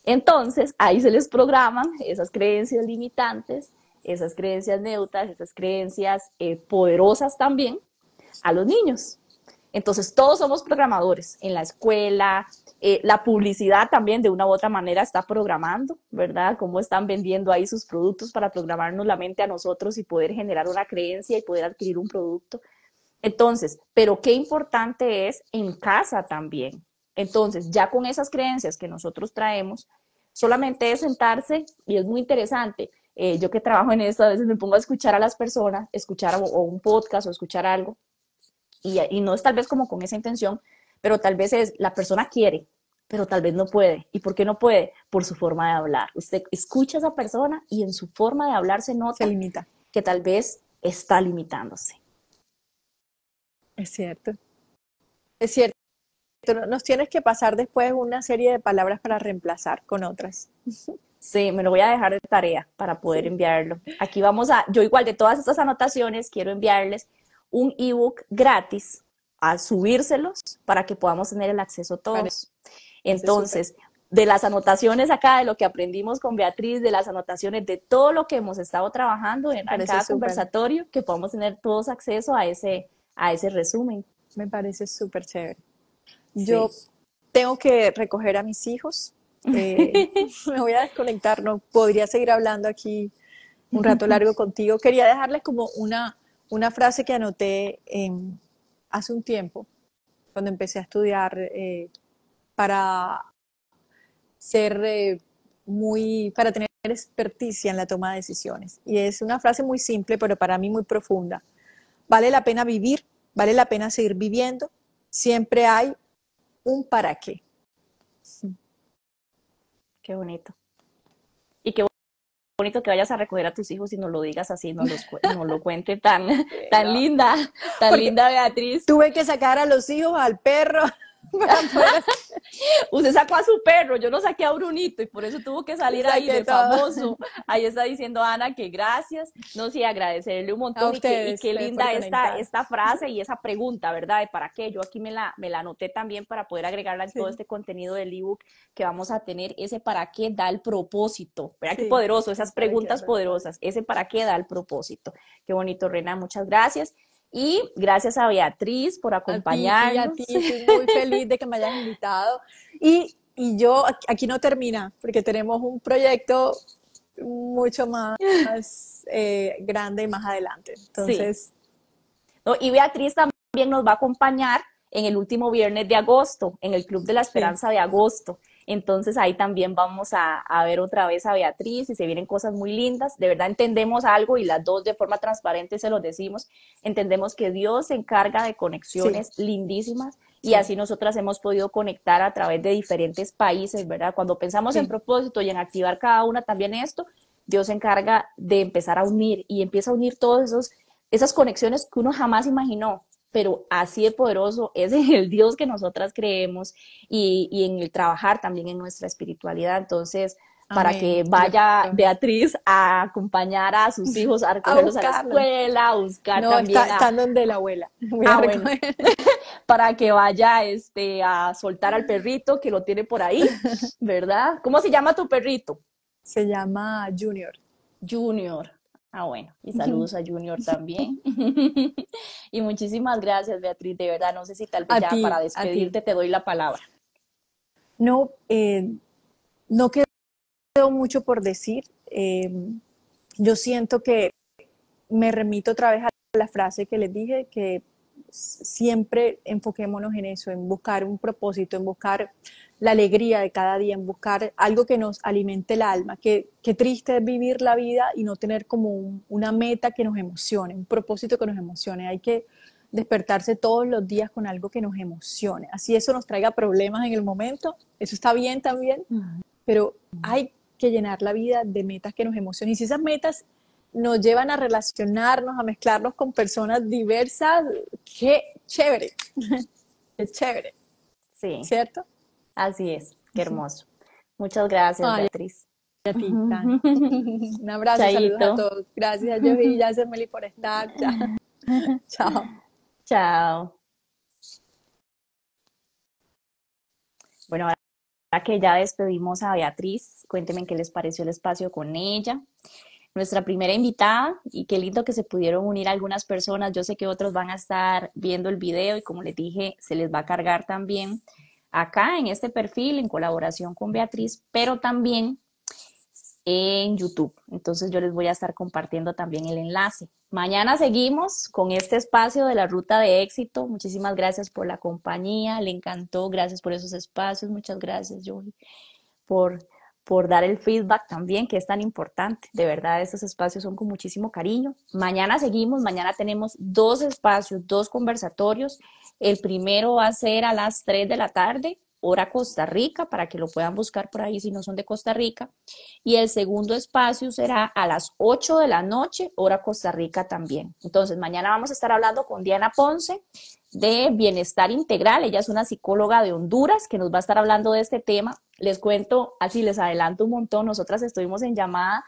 Entonces, ahí se les programan esas creencias limitantes, esas creencias neutras, esas creencias poderosas también a los niños. Entonces, todos somos programadores en la escuela, la publicidad también de una u otra manera está programando, ¿verdad? Cómo están vendiendo ahí sus productos para programarnos la mente a nosotros y poder generar una creencia y poder adquirir un producto. Entonces, pero qué importante es en casa también. Entonces, ya con esas creencias que nosotros traemos, solamente es sentarse y es muy interesante. Yo que trabajo en esto, a veces me pongo a escuchar a las personas, escuchar o un podcast o escuchar algo, y no es tal vez como con esa intención, pero tal vez es la persona quiere, pero tal vez no puede. ¿Y por qué no puede? Por su forma de hablar. Usted escucha a esa persona y en su forma de hablar se nota que tal vez está limitándose. Es cierto. Es cierto. Nos tienes que pasar después una serie de palabras para reemplazar con otras. Sí, me lo voy a dejar de tarea para poder enviarlo. Aquí yo igual de todas estas anotaciones, quiero enviarles un ebook gratis a subírselos para que podamos tener el acceso todos. Entonces, de las anotaciones acá, de lo que aprendimos con Beatriz, de las anotaciones de todo lo que hemos estado trabajando en cada conversatorio, que podamos tener todos acceso a ese resumen. Me parece súper chévere. Yo tengo que recoger a mis hijos. Me voy a desconectar, no podría seguir hablando aquí un rato largo contigo. Quería dejarles como una frase que anoté hace un tiempo, cuando empecé a estudiar para para tener experticia en la toma de decisiones. Y es una frase muy simple, pero para mí muy profunda. Vale la pena vivir, vale la pena seguir viviendo, siempre hay un para qué. Qué bonito. Y qué bonito que vayas a recoger a tus hijos y no lo digas así, no lo cuente tan linda, linda Beatriz. Tuve que sacar a los hijos, al perro. Usted sacó a su perro, yo no saqué a Brunito y por eso tuvo que salir ahí de famoso. Ahí está diciendo Ana que gracias, no, sí, agradecerle un montón y qué linda esta frase y esa pregunta, ¿verdad? De para qué, yo aquí me la anoté también para poder agregarla en todo este contenido del ebook que vamos a tener. Ese para qué da el propósito, ¿verdad? Qué poderoso, esas preguntas poderosas, ese para qué da el propósito. Qué bonito, Rena, muchas gracias. Y gracias a Beatriz por acompañarnos. A ti, estoy muy feliz de que me hayas invitado. Y yo, aquí no termina, porque tenemos un proyecto mucho más grande y más adelante. Entonces, ¿no? Y Beatriz también nos va a acompañar en el último viernes de agosto, en el Club de la Sí, Esperanza de agosto. Entonces ahí también vamos a ver otra vez a Beatriz y se vienen cosas muy lindas. De verdad entendemos algo y las dos de forma transparente se lo decimos. Entendemos que Dios se encarga de sí, conexiones lindísimas y sí, así nosotras hemos podido conectar a través de diferentes países, ¿verdad? Cuando pensamos en sí, propósito y en activar cada una también esto, Dios se encarga de empezar a unir y empieza a unir todos esas conexiones que uno jamás imaginó, pero así de poderoso es el Dios que nosotras creemos y en el trabajar también en nuestra espiritualidad. Entonces, para amén. que vaya Beatriz a acompañar a sus hijos, a A recogerlos a la buscarlo. escuela, a buscar No, también están donde la abuela. Voy a bueno, recoger. para que vaya a soltar al perrito que lo tiene por ahí, ¿verdad? ¿Cómo se llama tu perrito? Se llama Junior. Junior. Bueno, y saludos a Junior también. Y muchísimas gracias, Beatriz, de verdad. No sé si tal vez A ya ti, para a ti. despedirte te doy la palabra. No, no quedó mucho por decir. Yo siento que me remito otra vez a la frase que les dije, que siempre enfoquémonos en eso, en buscar un propósito, en buscar la alegría de cada día, en buscar algo que nos alimente el alma. Qué triste es vivir la vida y no tener como una meta que nos emocione, un propósito que nos emocione. Hay que despertarse todos los días con algo que nos emocione. Así eso nos traiga problemas en el momento, eso está bien también, pero hay que llenar la vida de metas que nos emocionen. Y si esas metas nos llevan a relacionarnos, a mezclarnos con personas diversas, qué chévere, qué chévere, Sí, ¿cierto? así es. Qué hermoso. Muchas gracias, Ay, Beatriz. a ti, Tan. Un abrazo, saludos a Chaito. todos. Gracias, Joji, gracias, Meli, por estar. Chao. Chao. Chao. Bueno, ahora que ya despedimos a Beatriz, cuéntenme qué les pareció el espacio con ella. Nuestra primera invitada y qué lindo que se pudieron unir algunas personas. Yo sé que otros van a estar viendo el video y como les dije, se les va a cargar también acá en este perfil en colaboración con Beatriz, pero también en YouTube. Entonces yo les voy a estar compartiendo también el enlace. Mañana seguimos con este espacio de la ruta de éxito. Muchísimas gracias por la compañía, le encantó, gracias por esos espacios, muchas gracias, Joey, por, por dar el feedback también, que es tan importante. De verdad, esos espacios son con muchísimo cariño. Mañana seguimos, mañana tenemos dos espacios, dos conversatorios. El primero va a ser a las 3 de la tarde, hora Costa Rica, para que lo puedan buscar por ahí si no son de Costa Rica. Y el segundo espacio será a las 8 de la noche, hora Costa Rica también. Entonces, mañana vamos a estar hablando con Diana Ponce de bienestar integral. Ella es una psicóloga de Honduras que nos va a estar hablando de este tema. Les cuento, así les adelanto un montón, nosotras estuvimos en llamada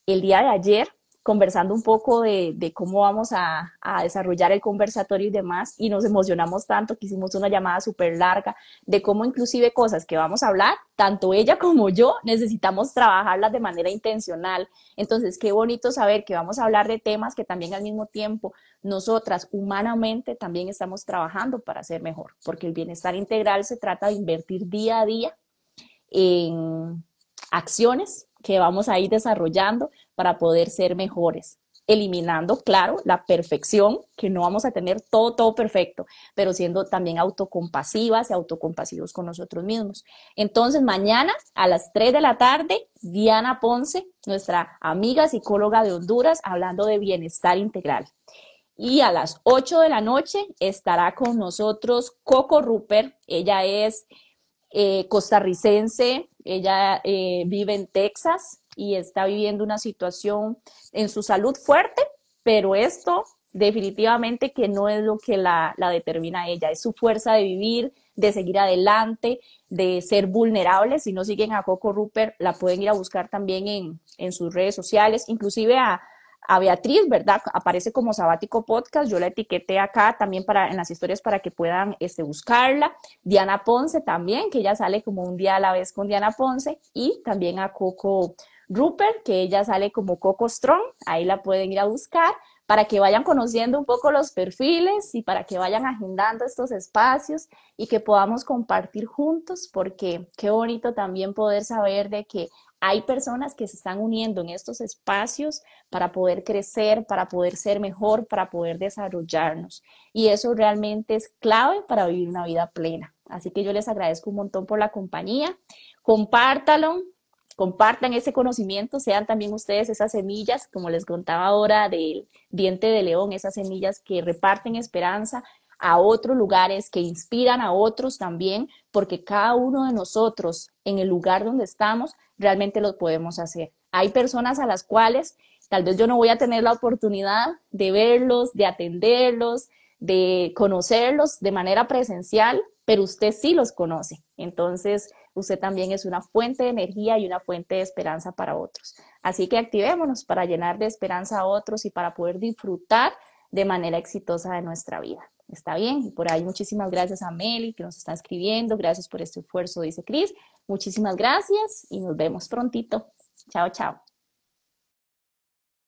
el día de ayer conversando un poco de cómo vamos a, desarrollar el conversatorio y demás, y nos emocionamos tanto que hicimos una llamada súper larga de cómo inclusive cosas que vamos a hablar, tanto ella como yo, necesitamos trabajarlas de manera intencional. Entonces, qué bonito saber que vamos a hablar de temas que también al mismo tiempo nosotras humanamente también estamos trabajando para ser mejor, porque el bienestar integral se trata de invertir día a día en acciones que vamos a ir desarrollando para poder ser mejores, eliminando, claro, la perfección, que no vamos a tener todo perfecto, pero siendo también autocompasivas y autocompasivos con nosotros mismos. Entonces, mañana a las 3 de la tarde, Diana Ponce, nuestra amiga psicóloga de Honduras, hablando de bienestar integral. Y a las 8 de la noche estará con nosotros Coco Rupert. Ella es costarricense, ella vive en Texas y está viviendo una situación en su salud fuerte, pero esto definitivamente que no es lo que la determina a ella, es su fuerza de vivir, de seguir adelante, de ser vulnerable. Si no siguen a Coco Rupert, la pueden ir a buscar también en sus redes sociales, inclusive a Beatriz, ¿verdad? Aparece como Sabático Podcast, yo la etiqueté acá también en las historias para que puedan buscarla. Diana Ponce también, que ella sale como un día a la vez con Diana Ponce, y también a Coco Rupert, que ella sale como Coco Strong, ahí la pueden ir a buscar para que vayan conociendo un poco los perfiles y para que vayan agendando estos espacios y que podamos compartir juntos, porque qué bonito también poder saber de que hay personas que se están uniendo en estos espacios para poder crecer, para poder ser mejor, para poder desarrollarnos. Y eso realmente es clave para vivir una vida plena. Así que yo les agradezco un montón por la compañía. Compártalo, compartan ese conocimiento, sean también ustedes esas semillas, como les contaba ahora del diente de león, esas semillas que reparten esperanza a otros lugares, que inspiran a otros también, porque cada uno de nosotros en el lugar donde estamos realmente lo podemos hacer. Hay personas a las cuales tal vez yo no voy a tener la oportunidad de verlos, de atenderlos, de conocerlos de manera presencial, pero usted sí los conoce. Entonces, usted también es una fuente de energía y una fuente de esperanza para otros. Así que activémonos para llenar de esperanza a otros y para poder disfrutar de manera exitosa de nuestra vida. ¿Está bien? Y por ahí muchísimas gracias a Meli que nos está escribiendo. Gracias por este esfuerzo, dice Cris. Muchísimas gracias y nos vemos prontito. Chao, chao.